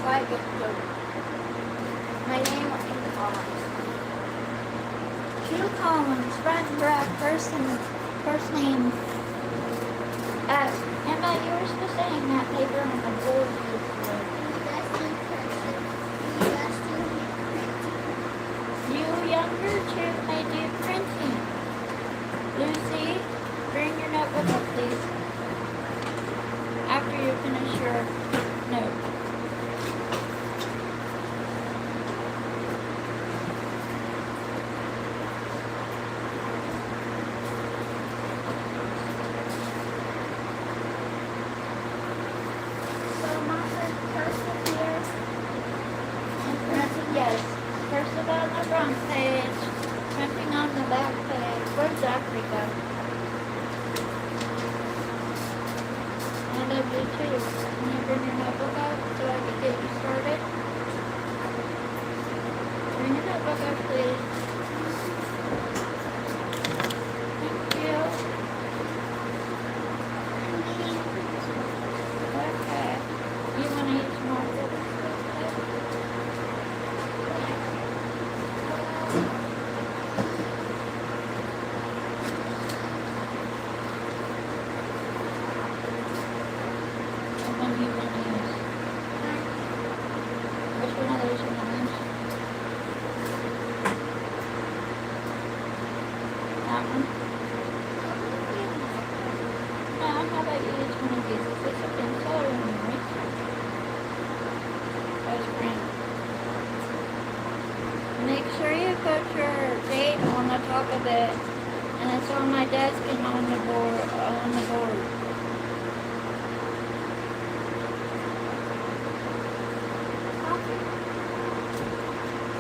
Flag game over. My name in the columns.
2 columns, front and back, first name. Emma, you were supposed to hang that paper on the board yesterday. You younger two may do printing. Lucy, bring your notebook up, please. After you finish your note. Yes, cursive on the front page, printing on the back page. Where's Africa? I love you too. Can you bring your notebook up so I can get you started? Bring your notebook up, please. Thank you. one you want to use? Which one of those you want to use? That one? No, how about you use one of these? Is this a pencil or an eraser? That was green. Make sure you put your date on the top of it, and it's on my desk and on the board.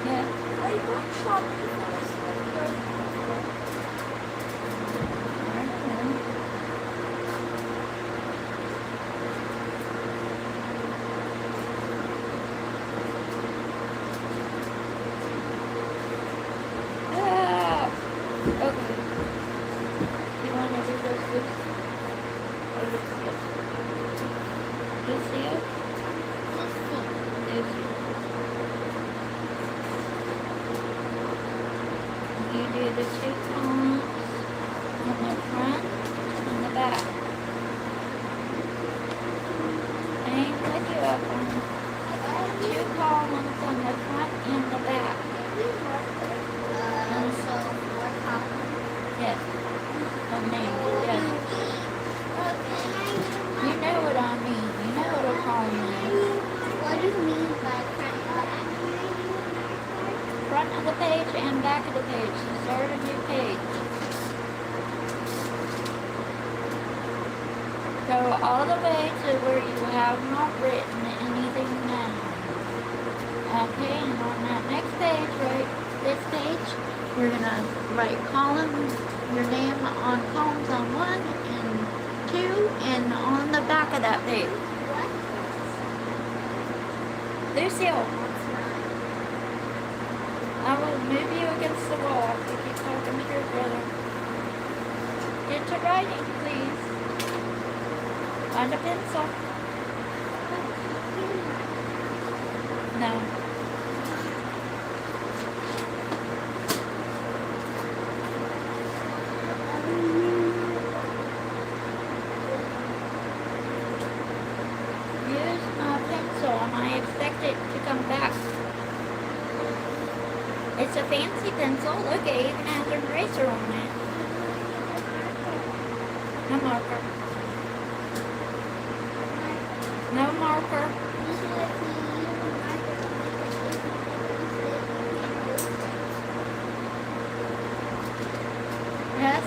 Yeah.
I went shopping for a slipper.
I don't know. Ah! Okay. You want to do those books? Or Lucio? Lucio? Lucio. You do the 2 columns on the front and the back. Same with you up on 2 columns on the front and the back.
So, what happened?
Yes. On name. Yes. You know what I mean. You know what a column is.
What do you mean by front and back?
Front of the page and back of the page. So start a new page. Go all the way to where you have not written anything down. Okay, and on that next page, right, this page, we're gonna write columns, your name on columns on 1 and 2, and on the back of that page.
What?
Lucille, I will move you against the wall if you keep talking to your brother. Get to writing, please. Find a pencil. No. Use my pencil and I expect it to come back. It's a fancy pencil. Look, it even has an eraser on it. No marker. No marker. Yes?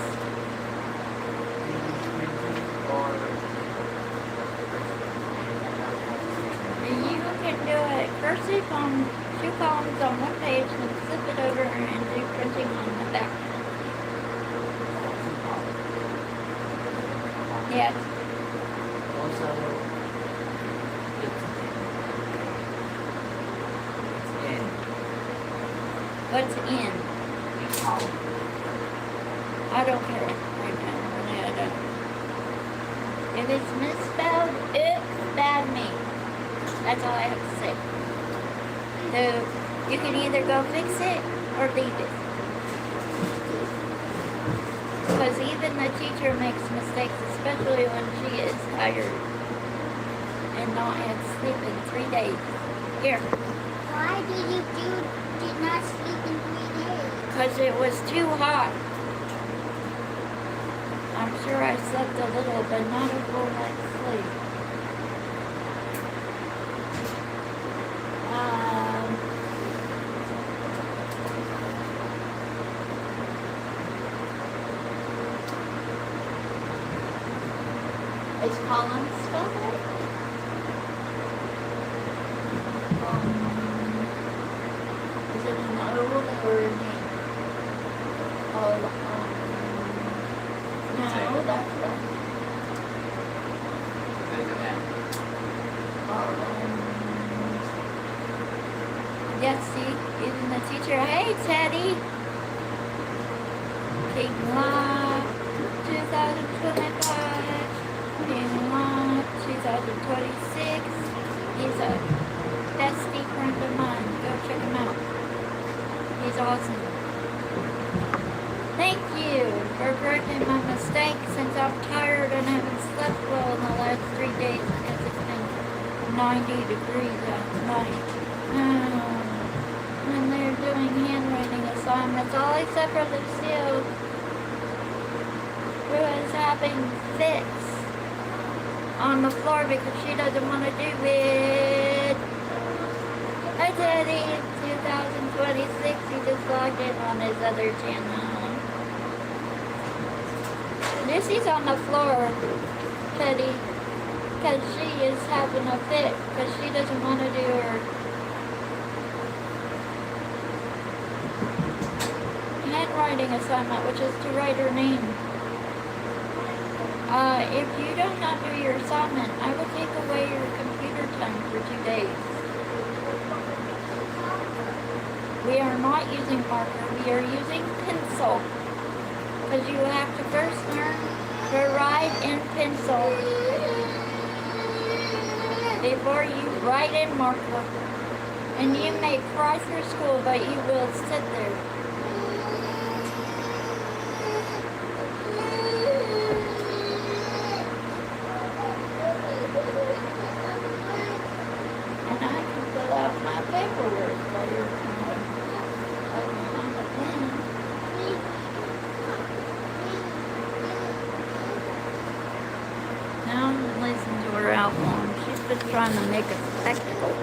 You can do it cursive on 2 columns on 1 page and flip it over and do printing on the back. Yes.
Also, it's in
What's in?
each column.
I don't care right now. Really, I don't. If it's misspelled, oops, bad me. That's all I have to say. So you can either go fix it or leave it. Because even the teacher makes mistakes, especially when she is tired and not had sleep in 3 days. Here,
Why did not sleep in 3 days?
because it was too hot. I'm sure I slept a little, but not a full night's sleep. Is column spelled right? Is it an O or an E? Oh, no, that's right.
There's an N.
Yes, see, even the teacher, hey Teddy! King Live 2025. King Live 2026. He's a bestie friend of mine. Go check him out. He's awesome. Thank you for correcting my mistake since I'm tired and haven't slept well in the last 3 days because it's been 90 degrees at night. When they're doing handwriting assignments, all except for Lucille, who is having fits on the floor because she doesn't want to do it. Hi Teddy, it's 2026, he just logged in on his other channel. Lucy's on the floor, Teddy, because she is having a fit because she doesn't want to do her handwriting assignment, which is to write her name. If you do not do your assignment, I will take away your computer time for 2 days. We are not using marker, we are using pencil. Because you have to first learn to write in pencil before you write in marker. And you may cry through school, but you will sit there. And I can fill out my paperwork while you're on the pen. Now listen to her album. She's just trying to make a spectacle.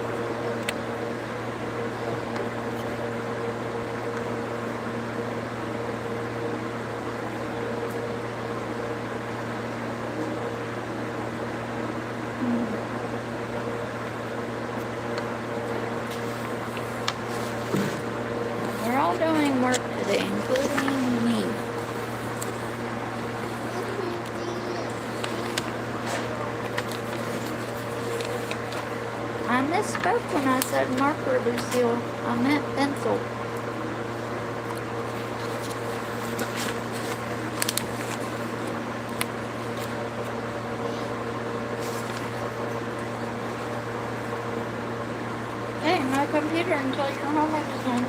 We're all doing work today, including me. I misspoke when I said marker, Lucille. I meant pencil. Hey, my computer until your homework is done.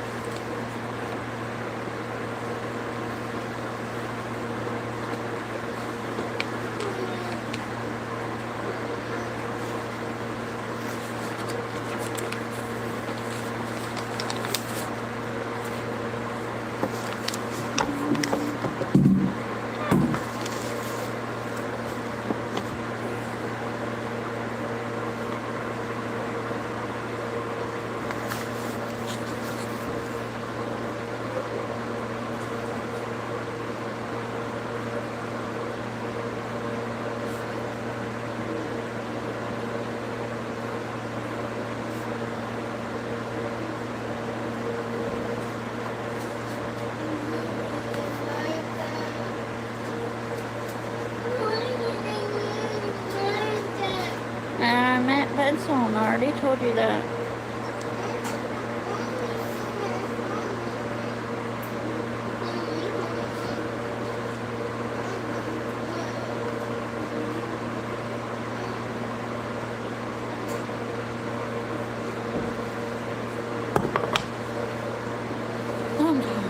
I meant pencil, and I already told you that. I'm tired.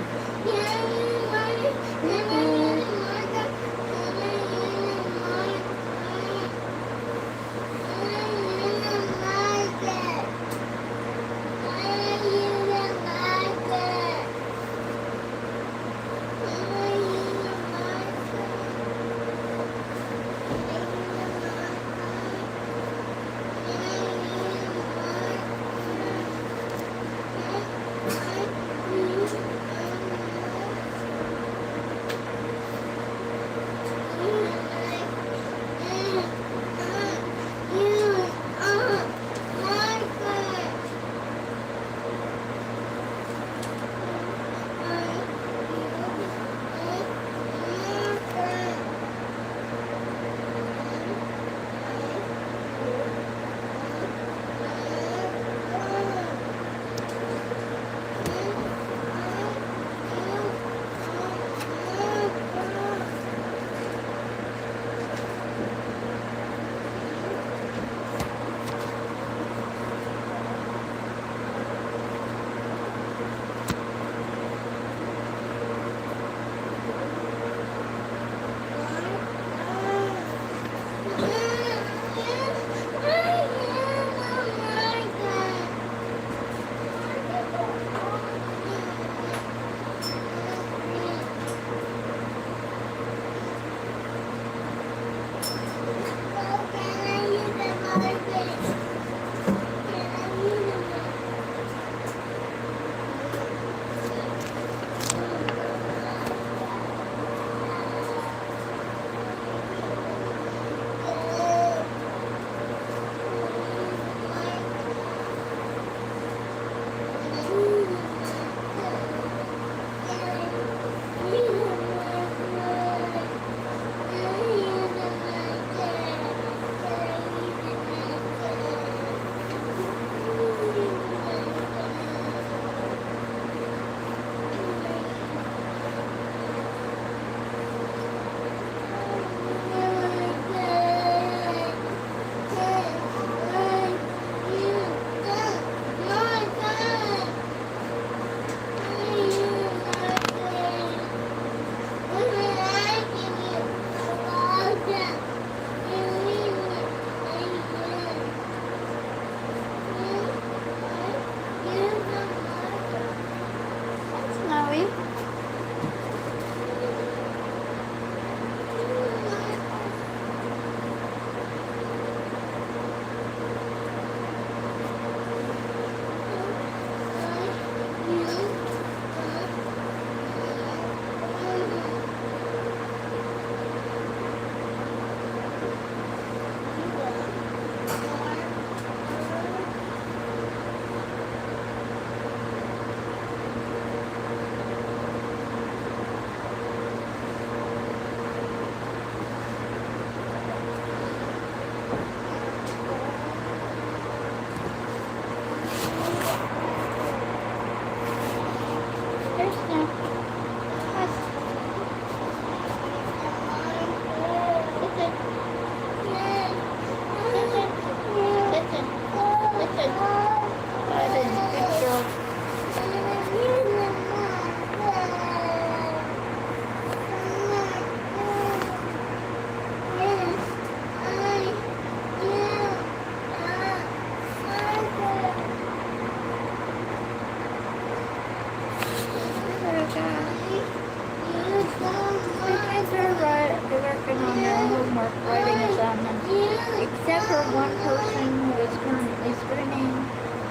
one person who is currently screening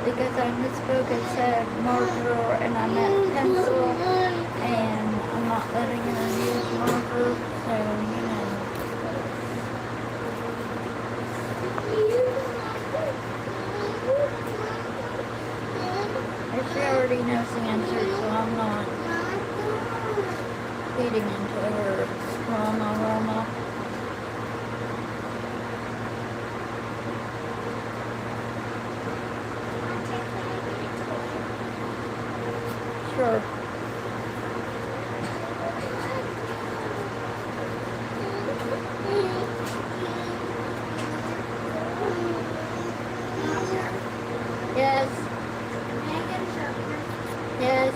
because on this book it said marker and I meant pencil, and I'm not letting her use marker, so you know. But she already knows the answer, so I'm not feeding into her Roma. Sure. Yes. Yes.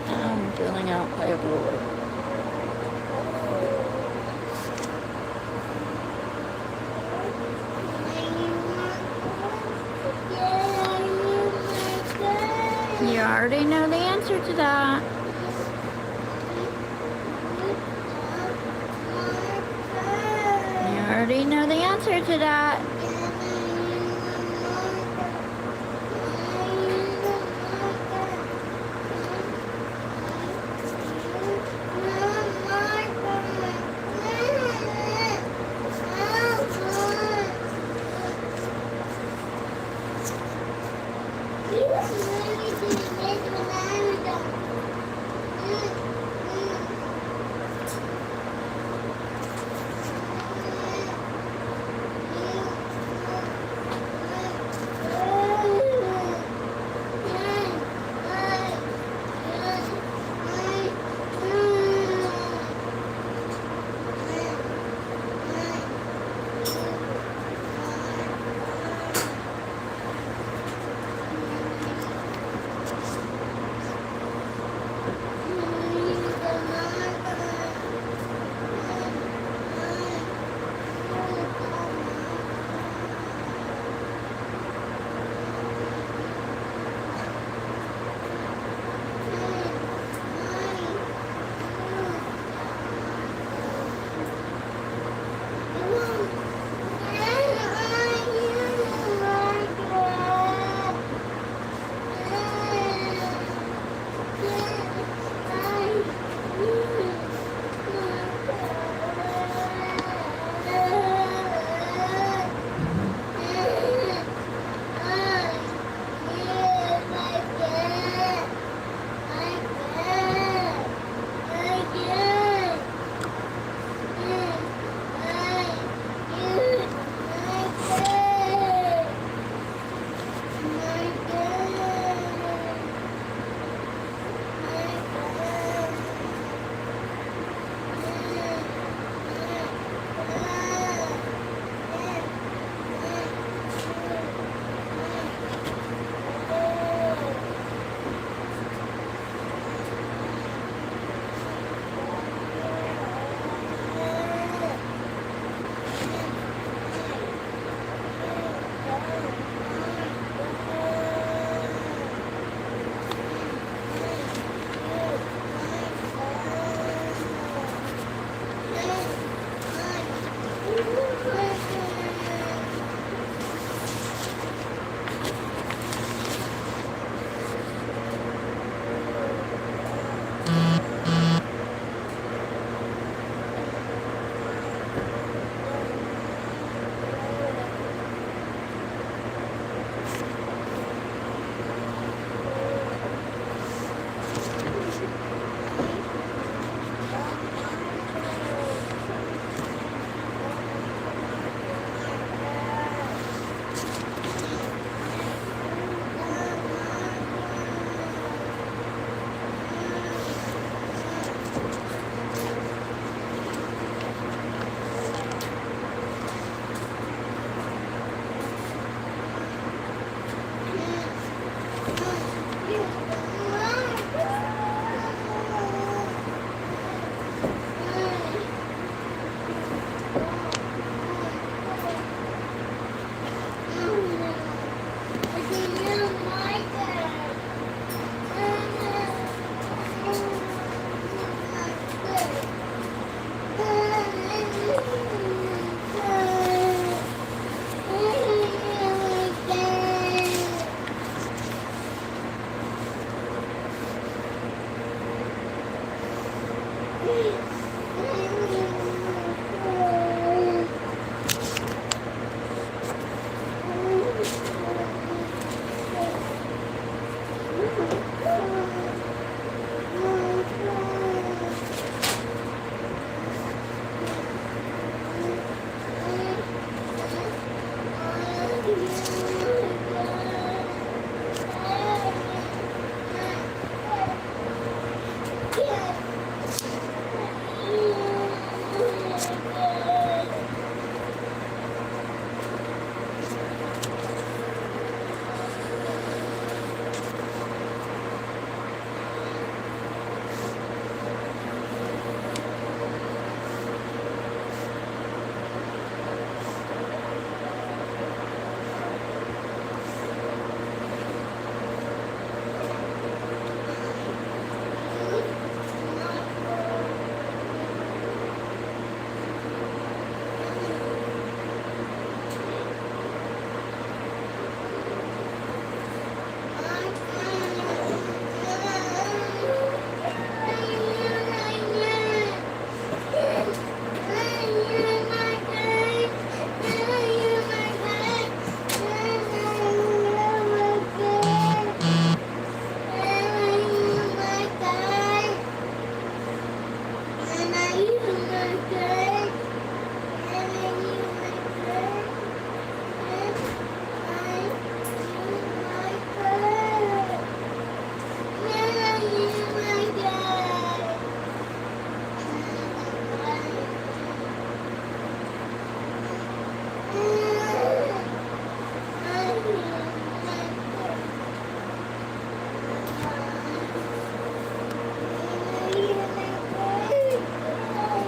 I'm filling out paperwork. You already know the answer to that. You already know the answer to that.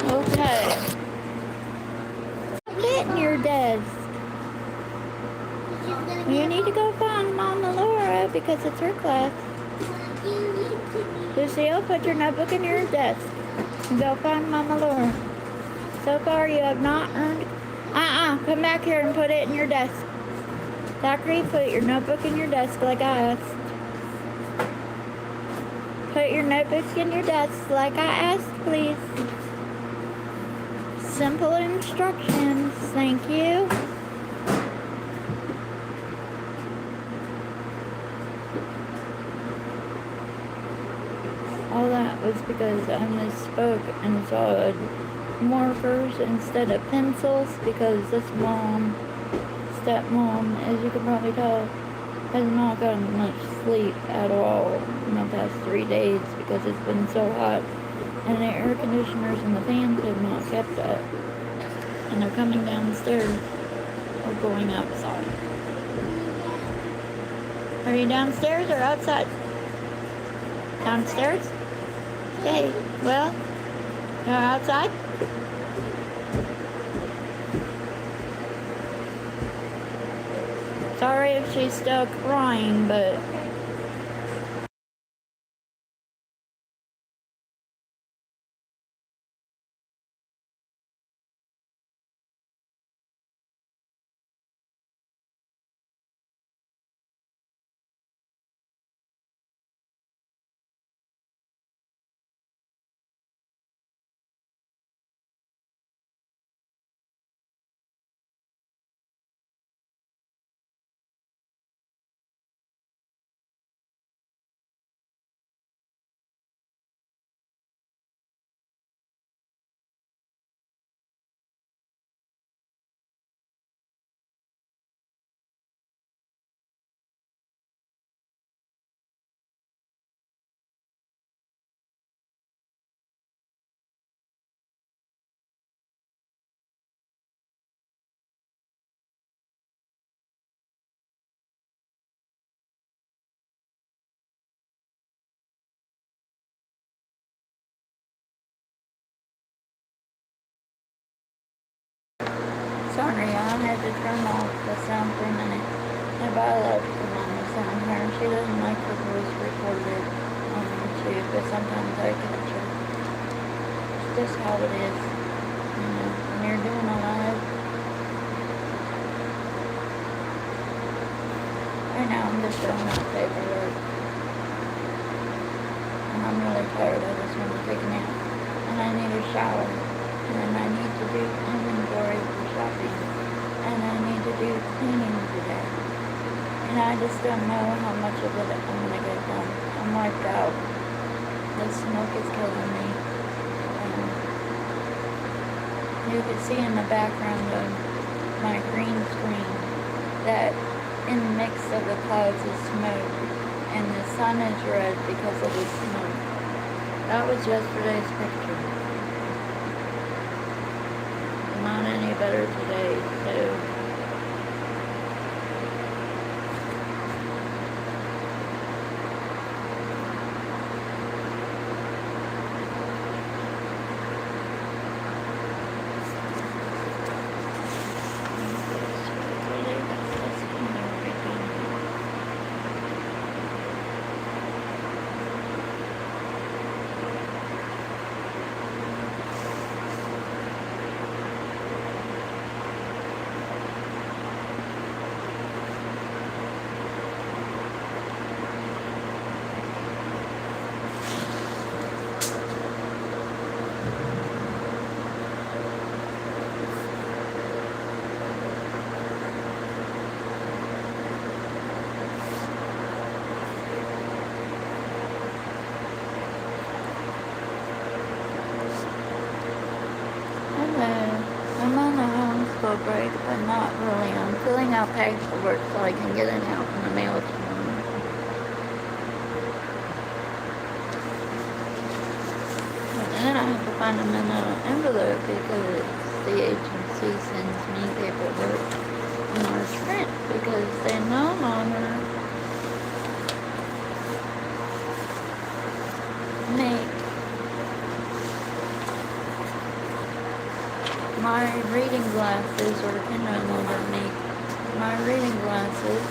Okay. Get in your desk. You need to go find Mama Laura because it's her class. Lucille, put your notebook in your desk and go find Mama Laura. So far, you have not earned. Come back here and put it in your desk. Zachary, put your notebook in your desk like I asked. Put your notebooks in your desk like I asked, please. Simple instructions. Thank you. All that was because I misspoke and saw markers instead of pencils because this stepmom, as you can probably tell, has not gotten much sleep at all in the past 3 days because it's been so hot and the air conditioners and the fans have not kept up. And they're coming downstairs or going outside. Are you downstairs or outside? Downstairs? Okay, well, you're outside? Sorry if she's still crying, but sorry, I had to turn off the sound for a minute. My biological mom is down here. She doesn't like her voice recorded on YouTube, but sometimes I catch her. It's just how it is. You know, when you're doing a live. Right now I'm just throwing out paperwork. And I'm really tired. I just want to take a nap. And I shower. And then I need to do inventory for shopping. And I need to do cleaning today. And I just don't know how much of it I'm gonna get done. I'm wiped out. The smoke is killing me. You can see in the background of my green screen that in the mix of the clouds is smoke and the sun is red because of the smoke. That was yesterday's picture. Not any better today, so I'm on a homeschool break, but not really. I'm filling out paperwork so I can get it out in the mail tomorrow. But then I have to find them in an envelope because the agency sends me paperwork in our print because they no longer make my reading glasses, or can no longer make my reading glasses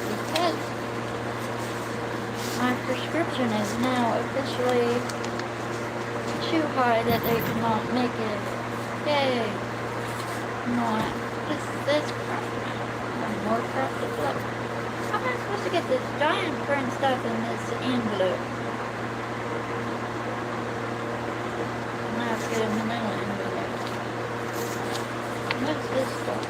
because my prescription is now officially too high that they cannot make it. Yay! Not this crap. More crap to flip. How am I supposed to get this giant print stuff in this envelope? Get a manila envelope. What's this stuff?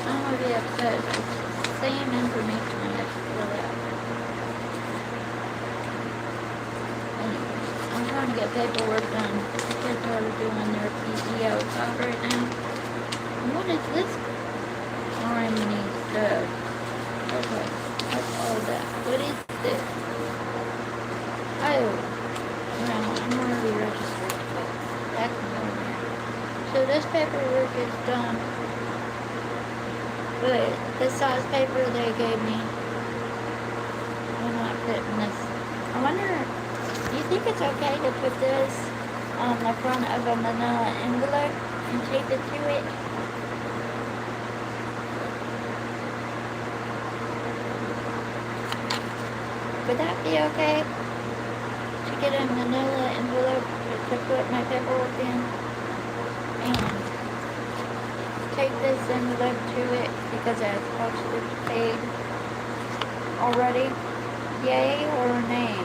I'm gonna be upset. It's the same information I have to fill out. I'm trying to get paperwork done. The kids are doing their PTO stuff right now. And what is this harmony stuff? Okay, that's all that. What is this? Oh, well, I'm already registered, but that can go in there. So this paperwork is done. But the size paper they gave me will not fit in this. I wonder, do you think it's okay to put this on the front of a manila envelope and tape it to it? Would that be okay? To get a manila envelope to put my paperwork in and take this envelope to it because it has postage paid already? Yay or nay?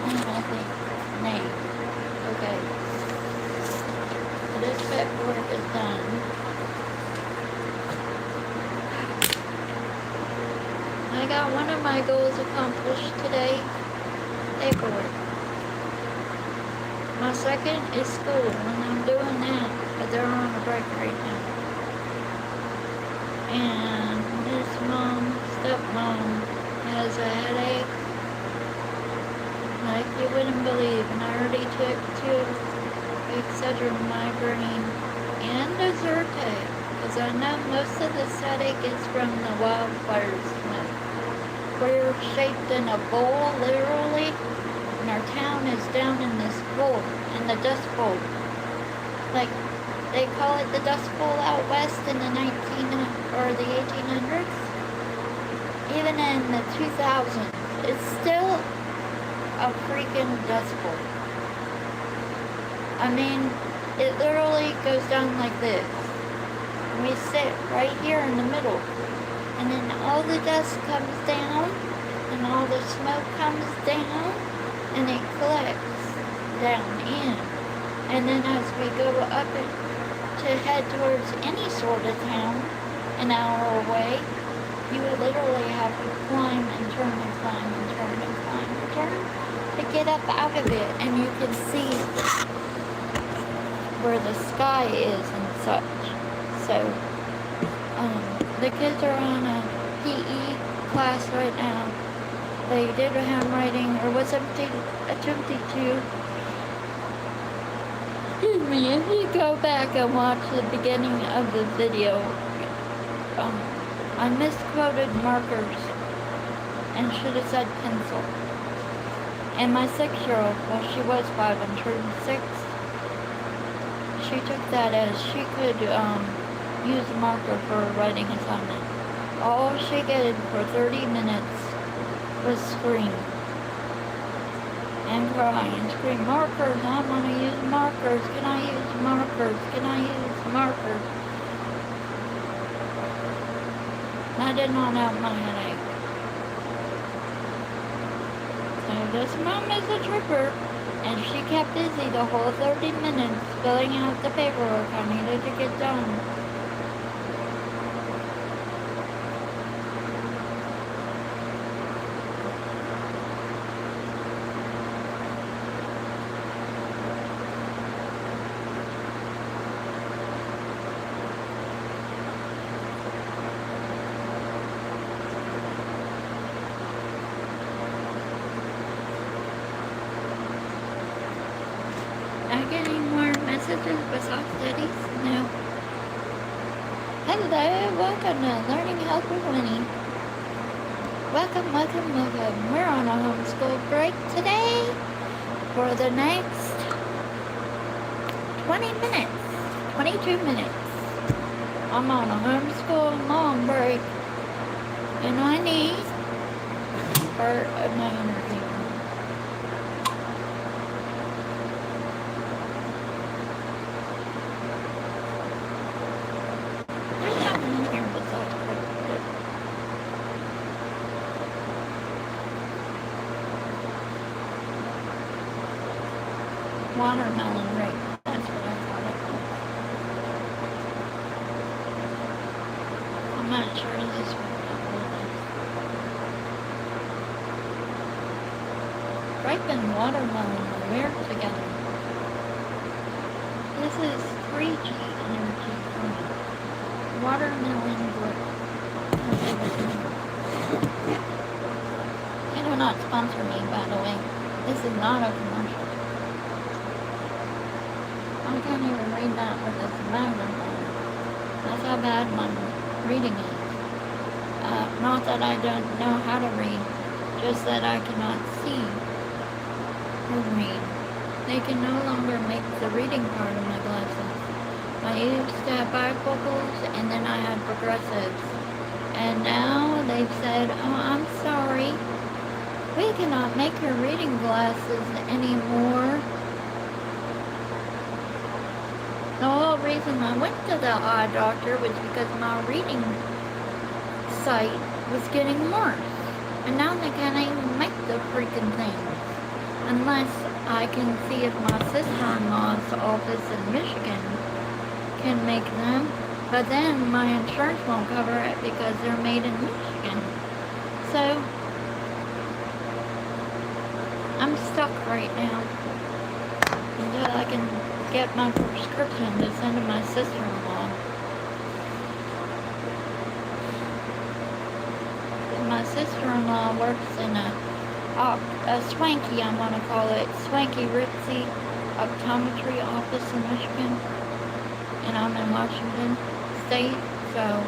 I think nay. Okay. So this paperwork is done. I got one of my goals accomplished today. Paperwork. My second is school, and I'm doing that, but they're on a break right now. And his mom, stepmom, has a headache like you wouldn't believe, and I already took 2 Excedrin migraine and a Zyrtec, because I know most of this headache is from the wildfire smoke. We're shaped in a bowl, literally, and our town is down in this bowl, in the dust bowl. Like, they call it the Dust Bowl out west in the 1800s. Even in the 2000s, it's still a freaking Dust Bowl. I mean, it literally goes down like this. We sit right here in the middle, and then all the dust comes down, and all the smoke comes down, and it collects down in. And then as we go up to head towards any sort of town, an hour away, you would literally have to climb and turn and climb and turn and climb and turn to get up out of it, and you can see where the sky is and such. So, the kids are on a PE class right now. They did a handwriting, or was attempting to. Excuse me, if you go back and watch the beginning of the video, I misquoted markers and should have said pencil. And my 6-year-old, well, she was 5 and turned 6, she took that as she could use a marker for a writing assignment. All she did for 30 minutes was scream and cry and scream, markers, I want to use markers, can I use markers, can I use markers? I did not have my headache. So this mom is a trooper, and she kept busy the whole 30 minutes filling out the paperwork I needed to get done. Not getting more messages besides Daddy's? No. Hello, welcome to Learning Help with Winnie. Welcome, welcome, welcome. We're on a homeschool break today for the next 20 minutes, 22 minutes. I'm on a homeschool mom break, and I need part of my energy. Watermelon grape. That's what I thought it was. I'm not sure this one. Grape and watermelon are weird together. This is 3G energy for me. Watermelon grape. They do not sponsor me, by the way. This is not a commercial. I can't even read that with this magnifying. That's how bad my reading is. Not that I don't know how to read, just that I cannot see or read. They can no longer make the reading part of my glasses. I used to have bifocals, and then I had progressives. And now they've said, oh, I'm sorry, we cannot make your reading glasses anymore. The whole reason I went to the eye doctor was because my reading sight was getting worse. And now they can't even make the freaking things. Unless I can see if my sister-in-law's office in Michigan can make them. But then my insurance won't cover it because they're made in Michigan. So, I'm stuck right now until I can get my prescription to send to my sister-in-law. My sister-in-law works in a swanky, I'm going to call it, swanky ritzy optometry office in Michigan. And I'm in Washington State, so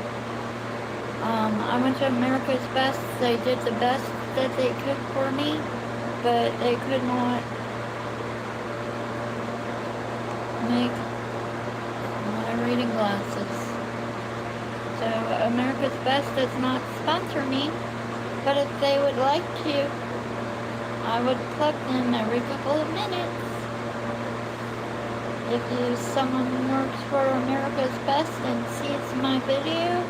I went to America's Best. They did the best that they could for me, but they could not make my glasses. So America's Best does not sponsor me, but if they would like to, I would plug them every couple of minutes. If someone works for America's Best and sees my video,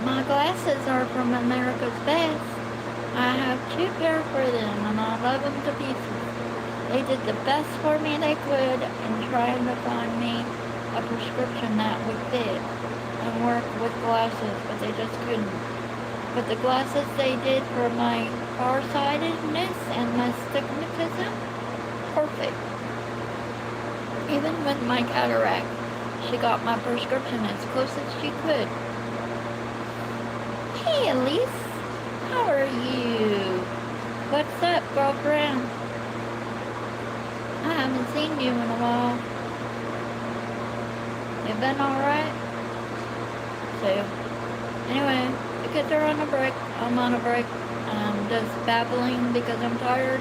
my glasses are from America's Best. I have 2 pair for them and I love them to pieces. They did the best for me they could in trying to find me a prescription that would fit and work with glasses, but they just couldn't. But the glasses they did for my farsightedness and my stigmatism, perfect. Even with my cataract, she got my prescription as close as she could. Hey Elise, how are you? What's up, girlfriend? I haven't seen you in a while. You been alright? So, anyway, the kids are on a break. I'm on a break. I'm just babbling because I'm tired.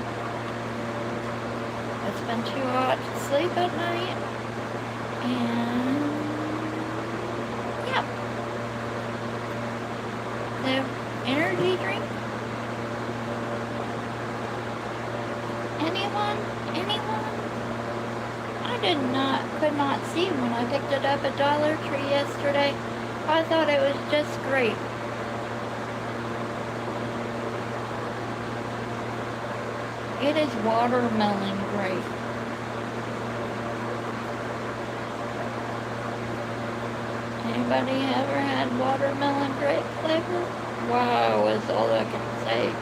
It's been too hot to sleep at night. And, yeah. So, energy drink? Anyone? Could not see when I picked it up at Dollar Tree yesterday. I thought it was just great. It is watermelon grape. Anybody ever had watermelon grape flavor? Wow, is all I can say.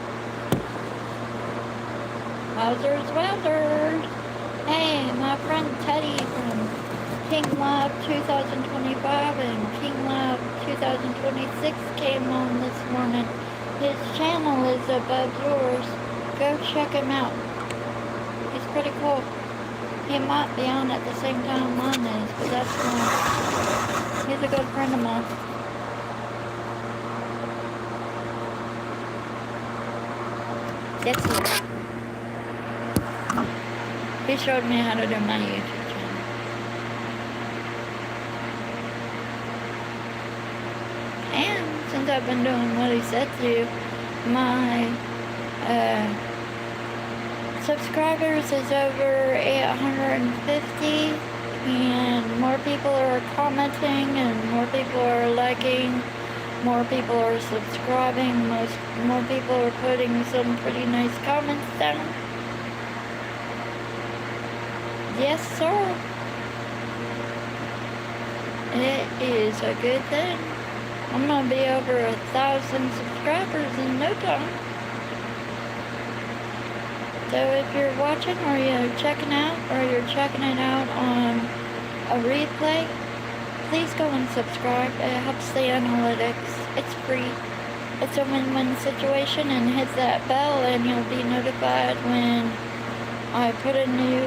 Wowzers. Hey, my friend Teddy from King Love 2025 and King Love 2026 came on this morning. His channel is above yours. Go check him out. He's pretty cool. He might be on at the same time mine is, but that's fine. He's a good friend of mine. That's it. He showed me how to do my YouTube channel. And since I've been doing what he said to, my subscribers is over 850 and more people are commenting and more people are liking, more people are subscribing, more people are putting some pretty nice comments down. Yes, sir. It is a good thing. I'm gonna be over 1,000 subscribers in no time. So if you're watching or you're checking out or you're checking it out on a replay, please go and subscribe. It helps the analytics. It's free. It's a win-win situation, and hit that bell and you'll be notified when I put a new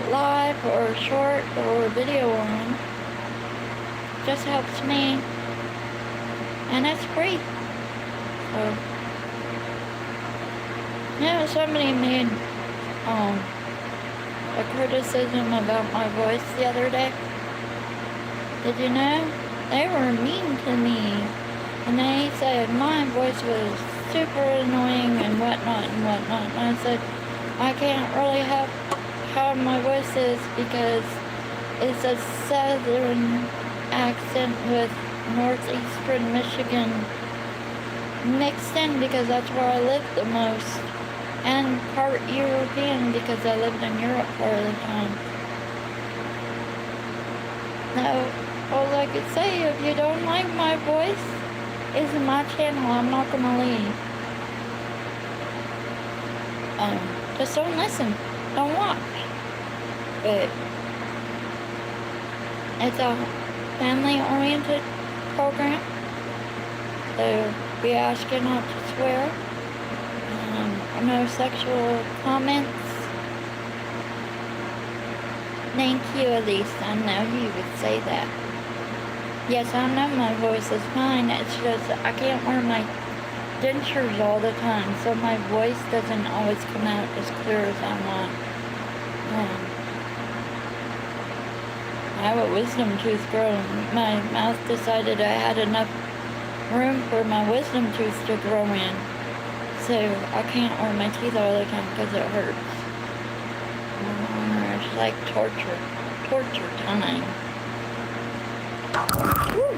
live or short or video on. Just helps me, and it's free. So, somebody made a criticism about my voice the other day. Did you know? They were mean to me, and they said my voice was super annoying and whatnot. And I said, I can't really have how my voice is because it's a southern accent with northeastern Michigan mixed in because that's where I live the most, and part European because I lived in Europe part of the time. Now, all I could say, if you don't like my voice, is my channel. I'm not gonna leave. Just don't listen. Don't watch. But it's a family-oriented program. So we ask you not to swear. No sexual comments. Thank you, Elise. I know you would say that. Yes, I know my voice is fine. It's just I can't wear my dentures all the time, so my voice doesn't always come out as clear as I want. have a wisdom tooth growing. My mouth decided I had enough room for my wisdom tooth to grow in. So I can't wear my teeth all the time because it hurts. It's like torture. Torture time. Woo.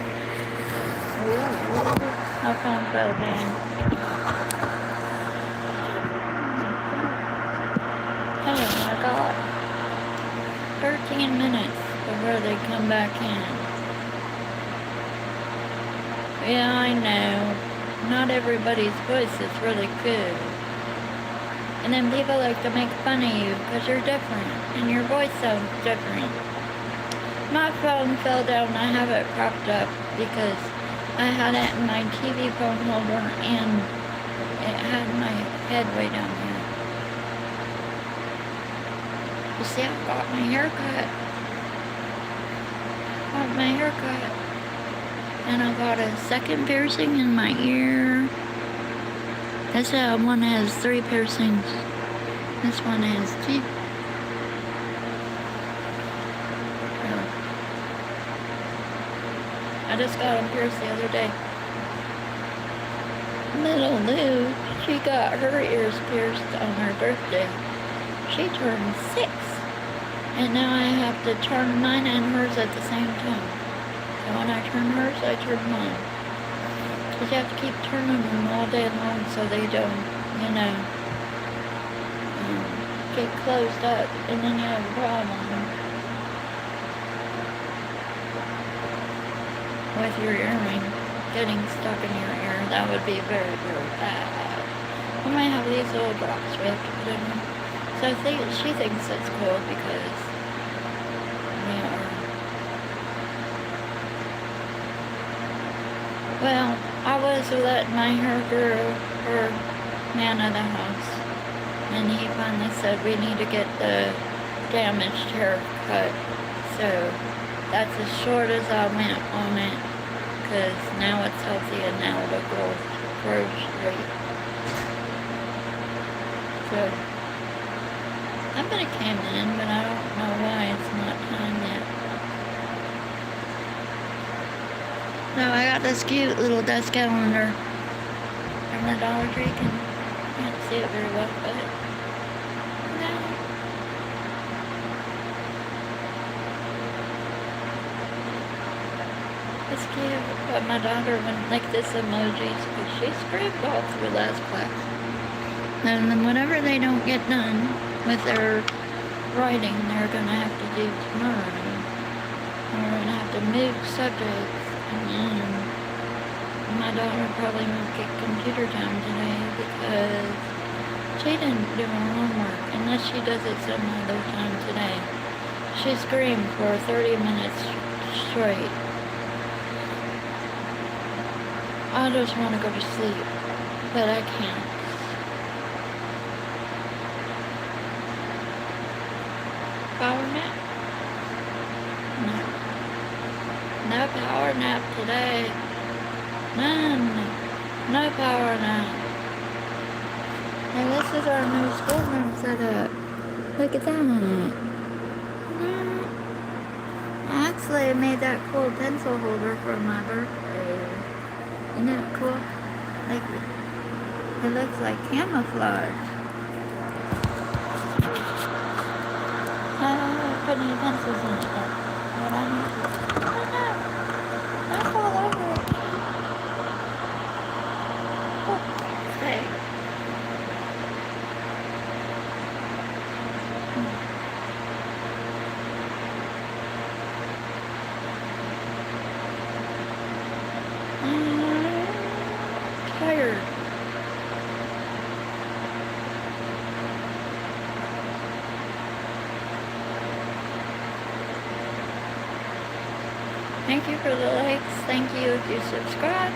My phone fell down. Oh my God. 13 minutes before they come back in. Yeah, I know. Not everybody's voice is really good. And then people like to make fun of you because you're different and your voice sounds different. My phone fell down. I have it propped up because I had it in my TV phone holder and it had my head way down here. You see, I got my hair cut. Got my hair cut. And I got a second piercing in my ear. This one has 3 piercings. This one has 2. I just got them pierced the other day. Little Lou, she got her ears pierced on her birthday. She turned 6. And now I have to turn mine and hers at the same time. So when I turn hers, I turn mine. Because you have to keep turning them all day long so they don't, get closed up. And then you have a problem with your earring getting stuck in your ear. That would be very, very bad. We might have these little drops we have to put in them. So she thinks it's cool because they are. Well, I was letting my hair grow for man of the house. And he finally said we need to get the damaged hair cut. So that's as short as I went on it. Because now it's healthy and now it'll grow straight. So I bet it came in, but I don't know why it's not time yet. So I got this cute little desk calendar from the Dollar Tree. Can't see it very well, but no. It's cute. But my daughter wouldn't like this emojis because she scribbled all through last class. And then whatever they don't get done with their writing, they're going to have to do tomorrow. And we're going to have to move subjects. And my daughter probably won't get computer time today because she didn't do her homework unless she does it some other time today. She screamed for 30 minutes straight. I just want to go to sleep, but I can't. Power nap? No. No power nap today. None. No power nap. And this is our new schoolroom setup. Look at that. Actually, I made that cool pencil holder for my birthday. Isn't that cool? Like, it looks like camouflage. I don't put any pencils in it yet. But I need to. Oh no! That's all over it. Oh, okay. Tired. Thank you for the likes. Thank you if you subscribe.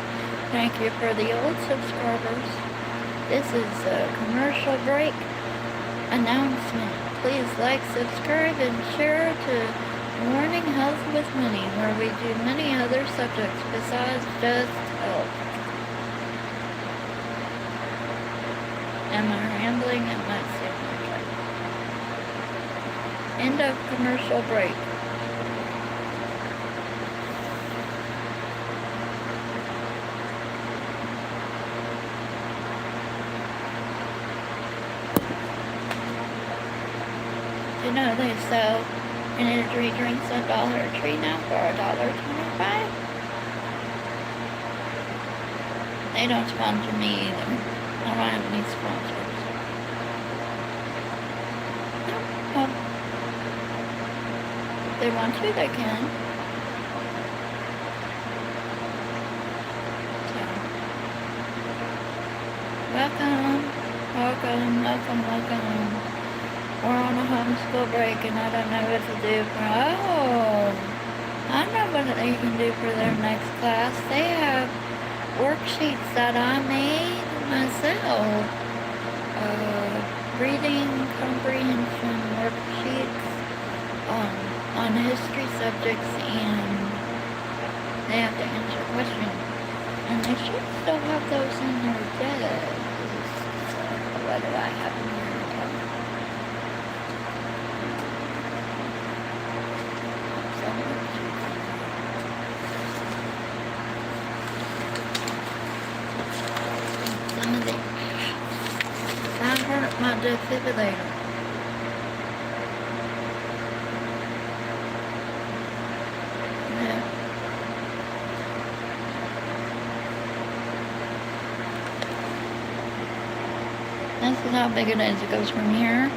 Thank you for the old subscribers. This is a commercial break announcement. Please like, subscribe, and share to Morning Health with Minnie, where we do many other subjects besides just health. Am I rambling? It might seem like it. End of commercial break. you know they sell energy drinks at Dollar Tree now for $1.25? They don't sponsor me either. I don't have any sponsors. Well, if they want to, they can. So, welcome. We're on a homeschool break and I don't know what to do for, I know what they can do for their next class. They have worksheets that I made myself. Reading comprehension worksheets on history subjects, and they have to answer questions. And they should still have those in their desks. What do I have in here? Some of the that hurt my defibrillator. Yeah. This is how big it is. It goes from here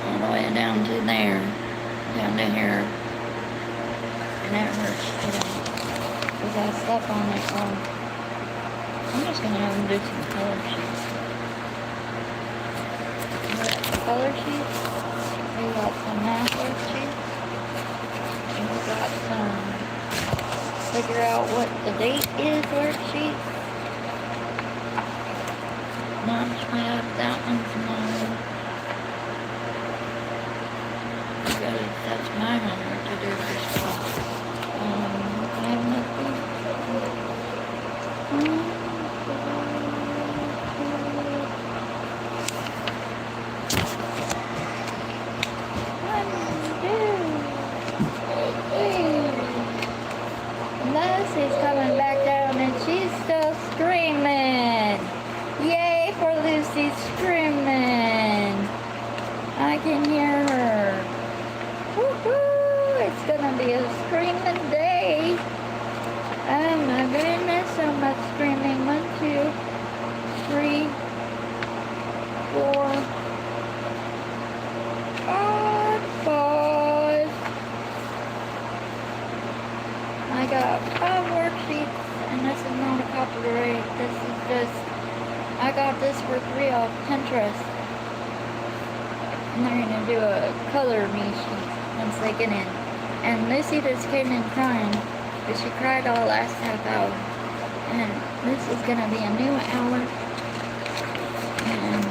all the way down to there, down to here, and that hurts today because I slept on it all. I'm just gonna have them do some color sheets. Color sheets. We got some math worksheets. And we got some figure out what the date is worksheets. Launch pad, that one's mine. Because that's my homework to do for school. I have nothing. Lucy's coming back down and she's still screaming. Yay for Lucy screaming. I can hear her. Woohoo! It's gonna be a screaming day. Oh my goodness, so much screaming. 1, 2, 3, 4, 5. I got 5 worksheets, and this is not a copyright. This is just, I got this for free off Pinterest. And they're gonna do a color me sheet once they get in. And Lucy just came in crying, but she cried all last half hour. And this is gonna be a new hour. And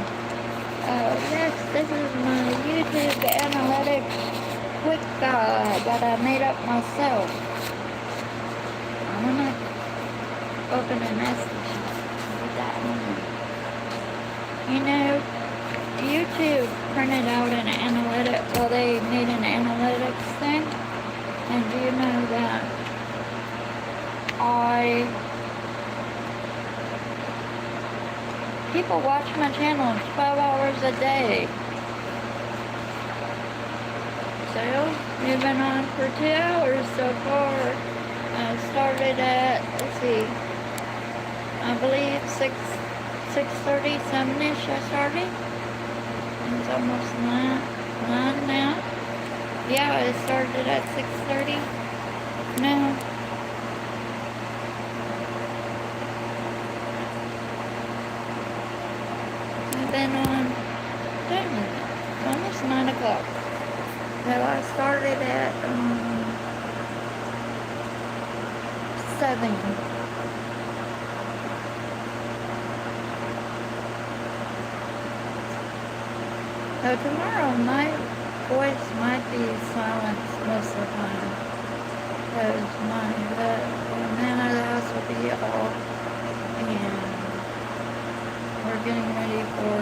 yes, this is my YouTube analytics quick guide that I made up myself. I'm gonna open a message with that one. You know, YouTube printed out an analytic, well, they made an analytics thing. And do you know that people watch my channel 12 hours a day. So, we've been on for 2 hours so far. I started at, let's see, I believe 6:30, 7-ish I started. And it's almost 9 now. Yeah, I started at 6:30. No. I've been on, almost 9 o'clock. So I started at 7. So tomorrow my voice might be silenced most of the time. Because the man of the house will be off. And we're getting ready for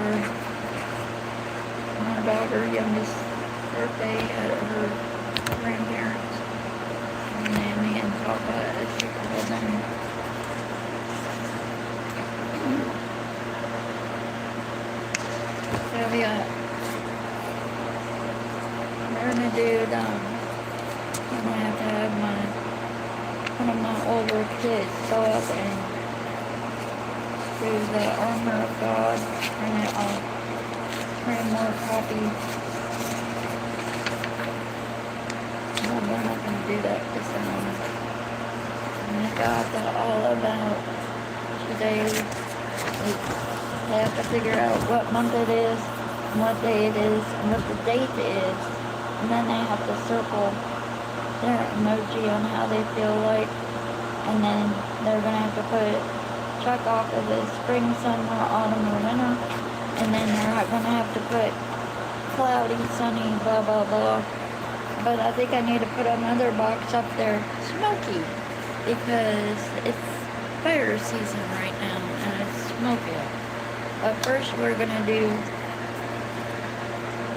my daughter's youngest birthday at her grandparents. Mammy and Papa, as she called them. So yeah. do the, I'm gonna have to have one of my older kids go up and do the armor of God, print it off, print more copies. No, we're not gonna do that this time. And I got all about today. They have to figure out what month it is, and what day it is, and what the date is. And then they have to circle their emoji on how they feel like. And then they're going to have to check off of the spring, summer, autumn, or winter. And then they're going to have to put cloudy, sunny, blah, blah, blah. But I think I need to put another box up there, smoky, because it's fire season right now, and it's smoky. But first we're going to do,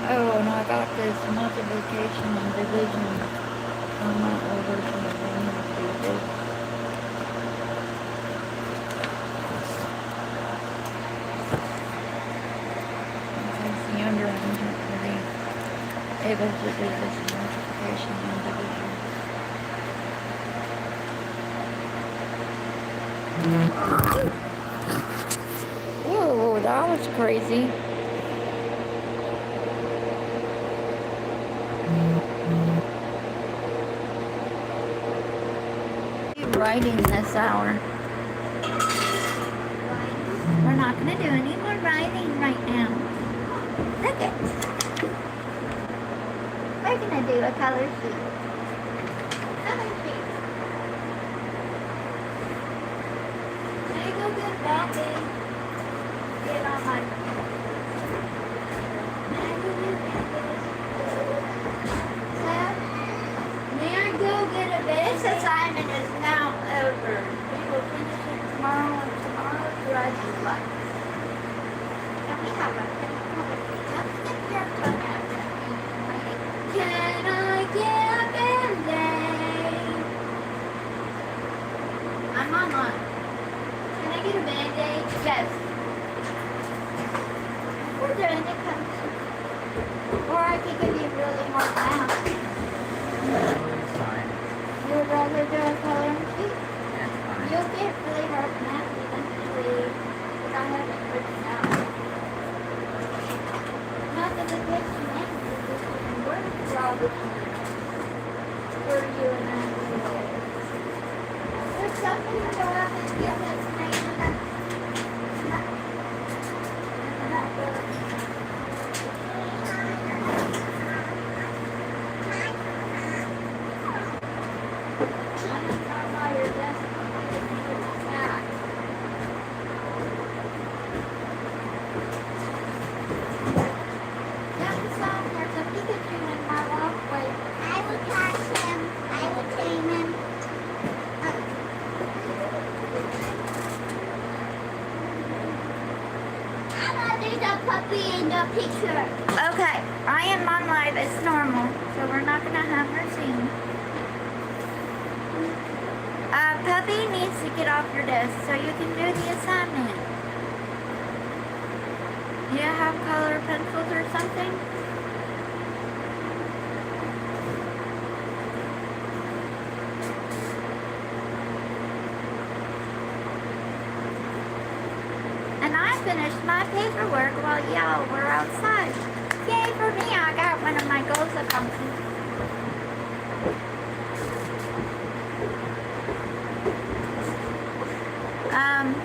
oh, and I got this multiplication and division on my older version of this. Because the younger ones aren't really able to do this multiplication and division. Whoa, that was crazy. Writing this hour. We're not going to do any more writing right now. Look it. We're going to do a color sheet. Color sheet. There you go, good Bobby. Get on my... This assignment is now over. We will finish it tomorrow, and tomorrow's Roger's life. And we have a let's get your phone out. Can I get a Band-Aid? I'm online. Can I get a Band-Aid? Yes. We're doing it comes. Or I could give you really more fast. You would rather do a coloring sheet?
That's fine.
You'll get really hard math eventually, because I haven't written out. Not that it takes you language, it's just an word problem for you and I to do. There's something to go out and get this name and that. Picture. Okay, I am on live as normal, so we're not gonna have her sing. Puppy needs to get off your desk so you can do the assignment. You have color pencils or something? And I finished my paperwork while y'all were outside. Yay for me, I got one of my goals accomplished.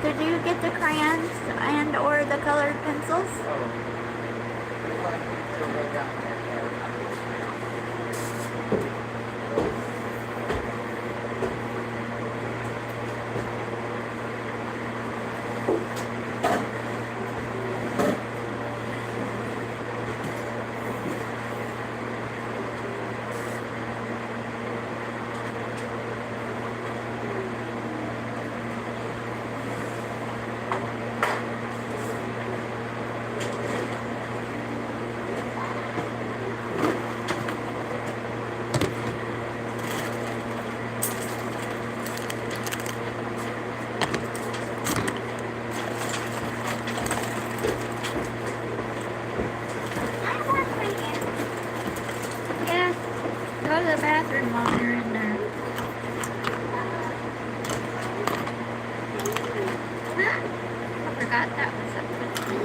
Did you get the crayons and or the colored pencils? forgot that was up with me.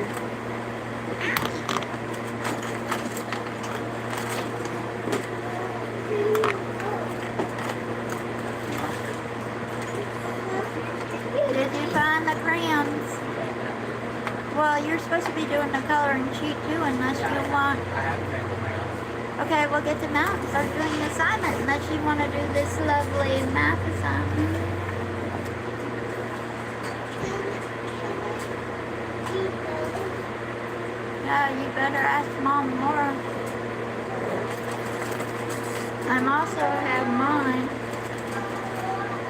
Did you find the crayons? Well, you're supposed to be doing the coloring sheet too, unless you want.
I have crayons on my own.
Okay, we'll get them out and start doing the assignment, unless you want to do this lovely math assignment. Yeah, you better ask Mom Laura. I'm also have mine.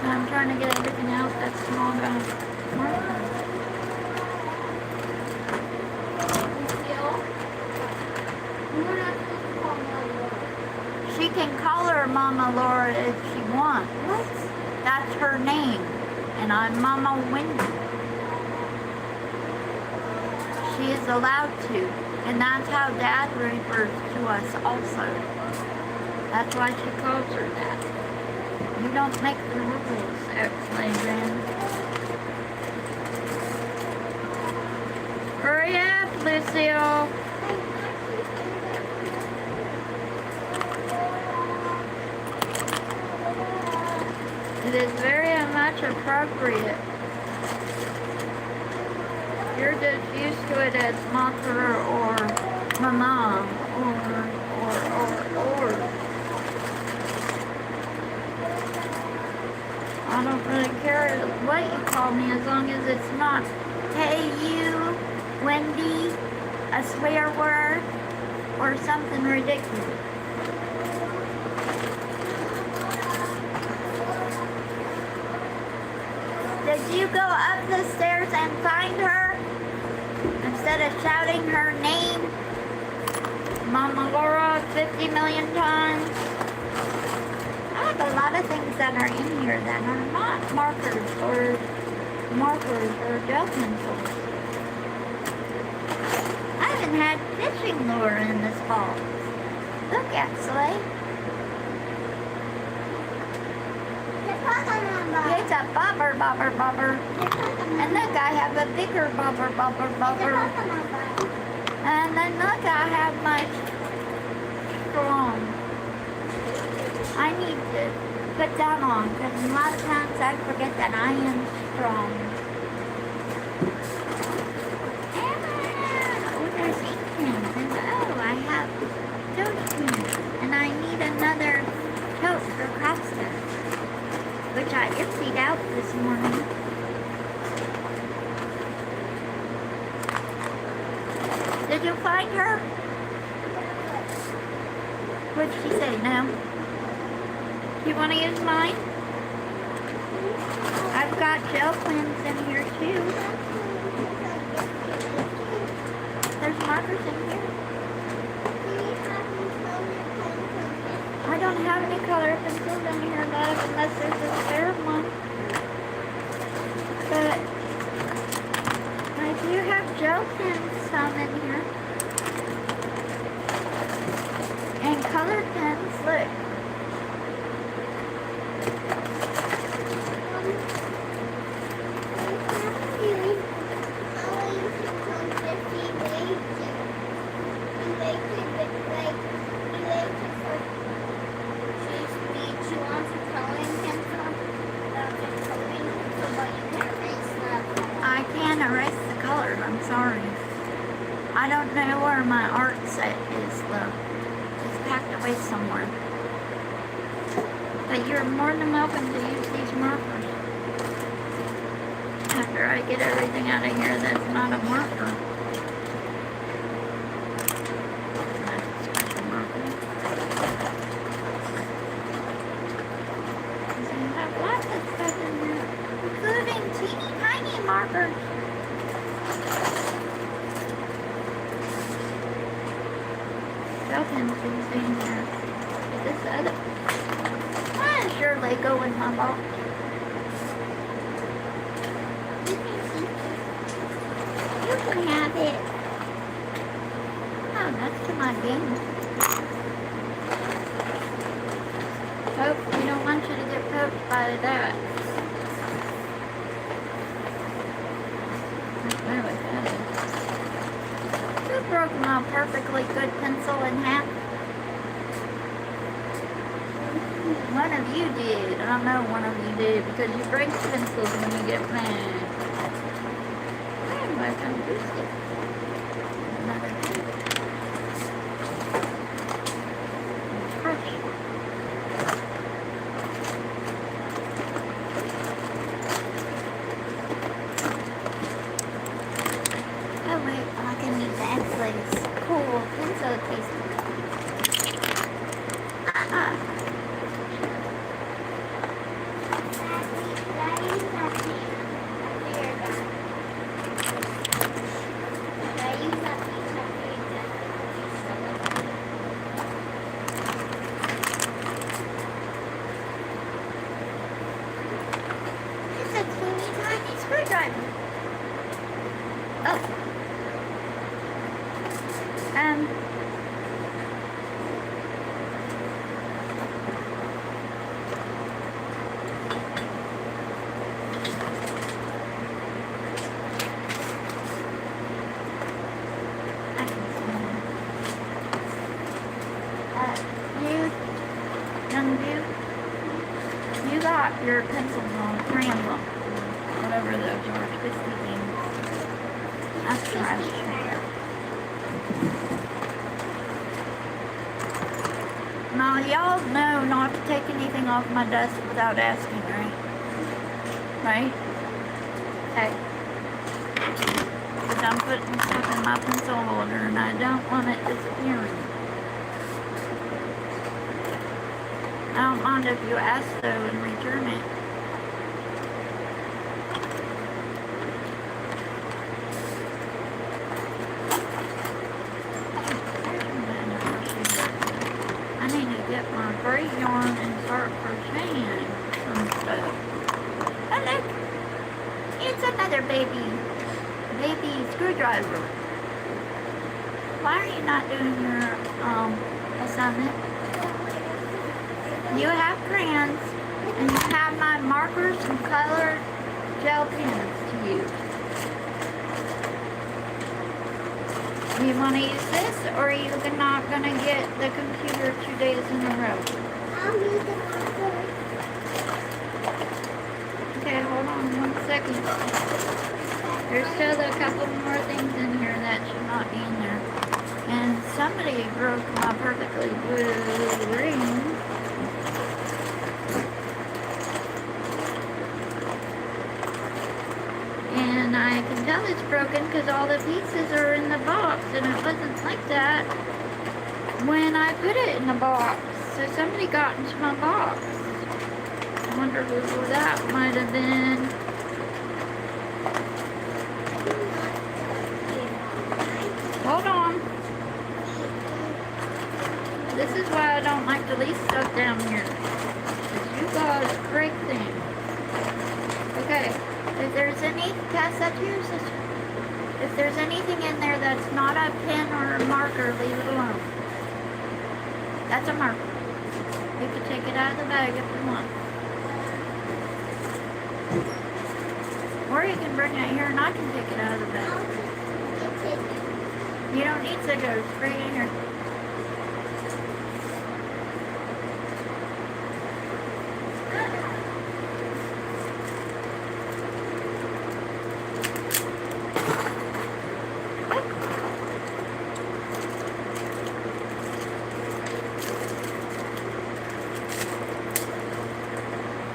I'm trying to get everything out that's small down.
We're not supposed to call Mama.
She can call her Mama Laura if she wants.
What?
That's her name. And I'm Mama Wendy. She is allowed to. And that's how Dad refers to us also. That's why she calls her that. You don't make the rules, ex-Landran. Hurry up, Lucille. It is very much appropriate. You're just used to it as mother or mama or. I don't really care what you call me as long as it's not, hey you, Wendy, a swear word, or something ridiculous. Did you go up the stairs and find her? Instead of shouting her name, Mama Laura, 50 million times? I have a lot of things that are in here that are not markers or gel pencils. I haven't had fishing lure in this fall. Look, actually. It's a bobber. And look, I have a bigger bobber. And then look, I have my strong. I need to put that on because a lot of times I forget that I am strong. Oh, there's ink pens. And oh, I have tote pens. And I need another tote for Costa, which I emptied out this morning. Did you find her? What'd she say? No? You want to use mine? I've got gel pens in here too. There's markers in here. I don't have any color pencils in here, love, unless there's a spare one. But I do have gel pens, some in here. And color pens, look. I can't erase the color, I'm sorry. I don't know where my art set is though. It's packed away somewhere. But you're more than welcome to use these markers. After I get everything out of here that's not a marker. That's a special marker. 'Cause I have lots of stuff in there, including teeny tiny markers. Gel pens in there. This other. I'm sure they go in my box. You can have it. Oh, that's to my game. Hope we don't want you to get poked by that. Let's move it. One of you did. I know one of you did because you break pencils when you get mad. I'm back on Tuesday. Another day. Crush. Oh wait, I can use that place. Cool. Pencil case. Ah. It's a teeny tiny screwdriver. Oh. I can smell it. You, young dude, you got your pencils on, crayons on, whatever those are, twisty things. That's trash chair. Now, y'all know not to take anything off my desk without asking, right? Right? Okay. Because I'm putting stuff in my pencil holder and I don't want it disappearing. I don't mind if you ask though and return it. I need to get my gray yarn and start crocheting some stuff. Oh look! It's another baby screwdriver. Why are you not doing your assignment? You have crayons and you have my markers and colored gel pens to use. You want to use this or are you not going to get the computer 2 days in a row?
I'll use the marker.
Okay, hold on 1 second. There's still a couple more things in here that should not be in there. And somebody broke my perfectly blue ring. And I can tell it's broken because all the pieces are in the box and it wasn't like that when I put it in the box. So somebody got into my box. I wonder who that might have been. Hold on. This is why I don't like to leave stuff down here. Because you guys break things. Okay. If there's any, pass that to your sister. If there's anything in there that's not a pen or a marker, leave it alone. That's a marker. You can take it out of the bag if you want. Or you can bring it here and I can take it out of the bag. You don't need scissors. Bring it in here.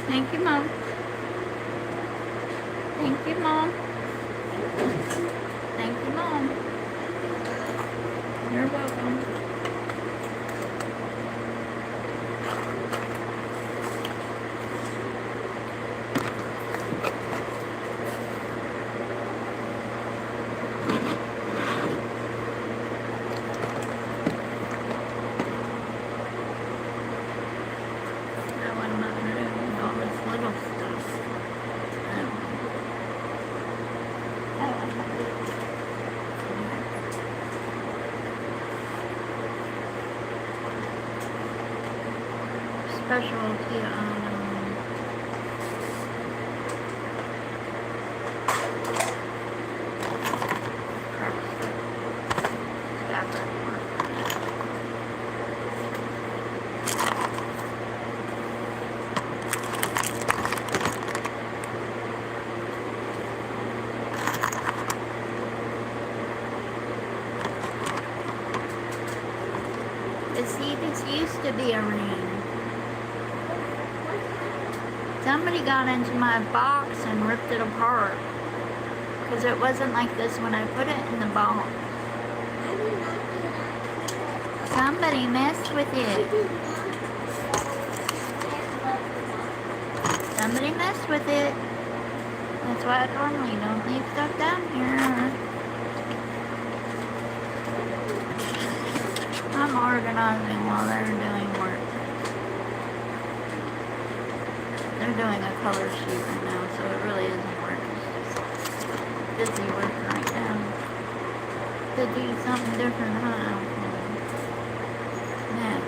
Thank you, Mom. Thank you, Mom. Thank you, Mom. You're welcome. Now what am I going to do with all this little stuff? Specialty used to be a ring. Somebody got into my box and ripped it apart. Because it wasn't like this when I put it in the box.
I did not do that.
Somebody messed with
I
it.
did not. There's love for mom.
Somebody messed with it. That's why I normally don't leave stuff down here. I'm organizing while they're doing work. They're doing a color sheet right now, so it really isn't work. It's just busy work right now. To do something different, huh? Yeah.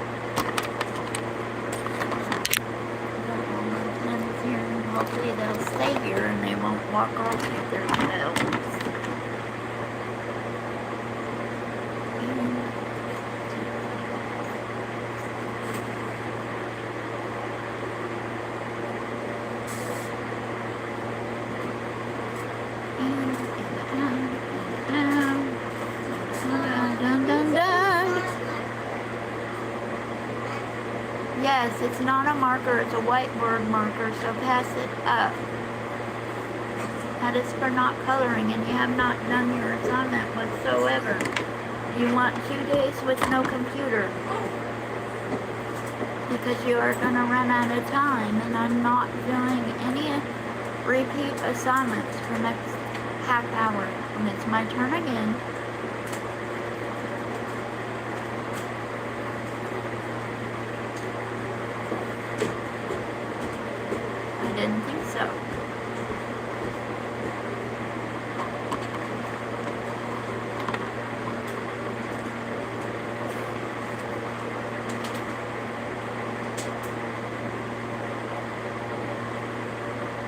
Got all my friends here, and hopefully they'll stay here and they won't walk off with their tails. Yes, it's not a marker, it's a whiteboard marker, so pass it up. That is for not coloring, and you have not done your assignment whatsoever. You want 2 days with no computer. Because you are going to run out of time, and I'm not doing any repeat assignments for next half hour. And it's my turn again. I didn't think so.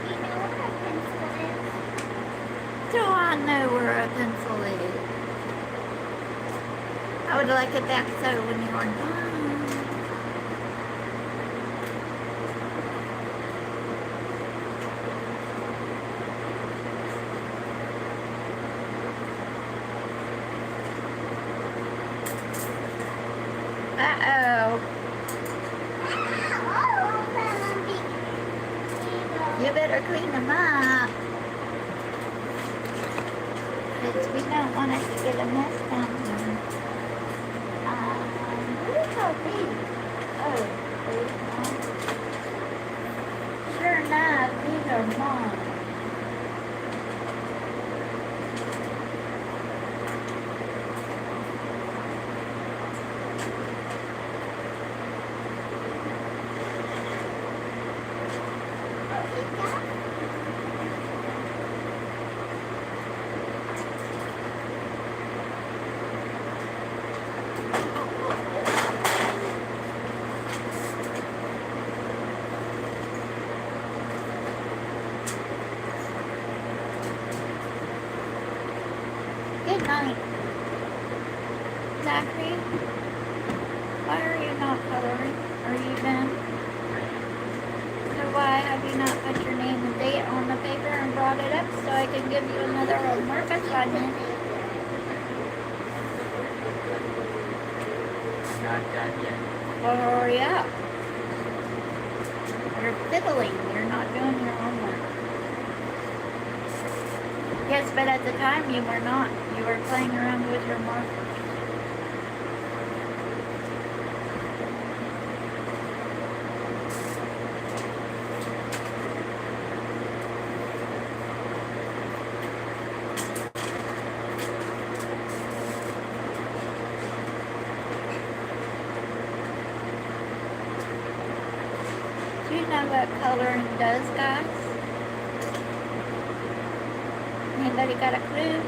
You know what a pencil is?
Do I know where a pencil is? I would like it back so when you are done. Uh-oh.
Oh,
You better clean them up. Because we don't want it to get a mess down here. Where's our baby? Oh, there's mine. Sure enough, these are mine. Good night. Zachary, why are you not coloring? Are you done? So why have you not put your name and date on the paper and brought it up so I can give you another homework assignment?
Not done yet.
Well, hurry up. You're fiddling. You're not doing your homework. Yes, but at the time you were not. You were playing around with your markers. Do you know what coloring does, guys? Anybody got a clue?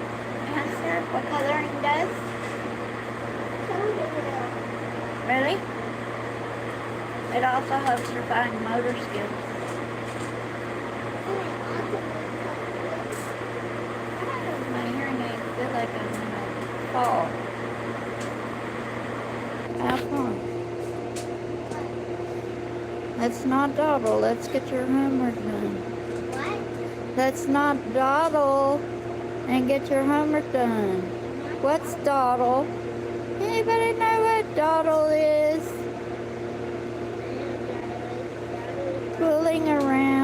Answer what coloring does? Really? It also helps refine motor skills. My hearing aids feel like I'm gonna fall. How come? Let's not dawdle. Let's get your homework done.
What?
Let's not dawdle and get your homework done. What's dawdle? Anybody know what dawdle is? Fooling around.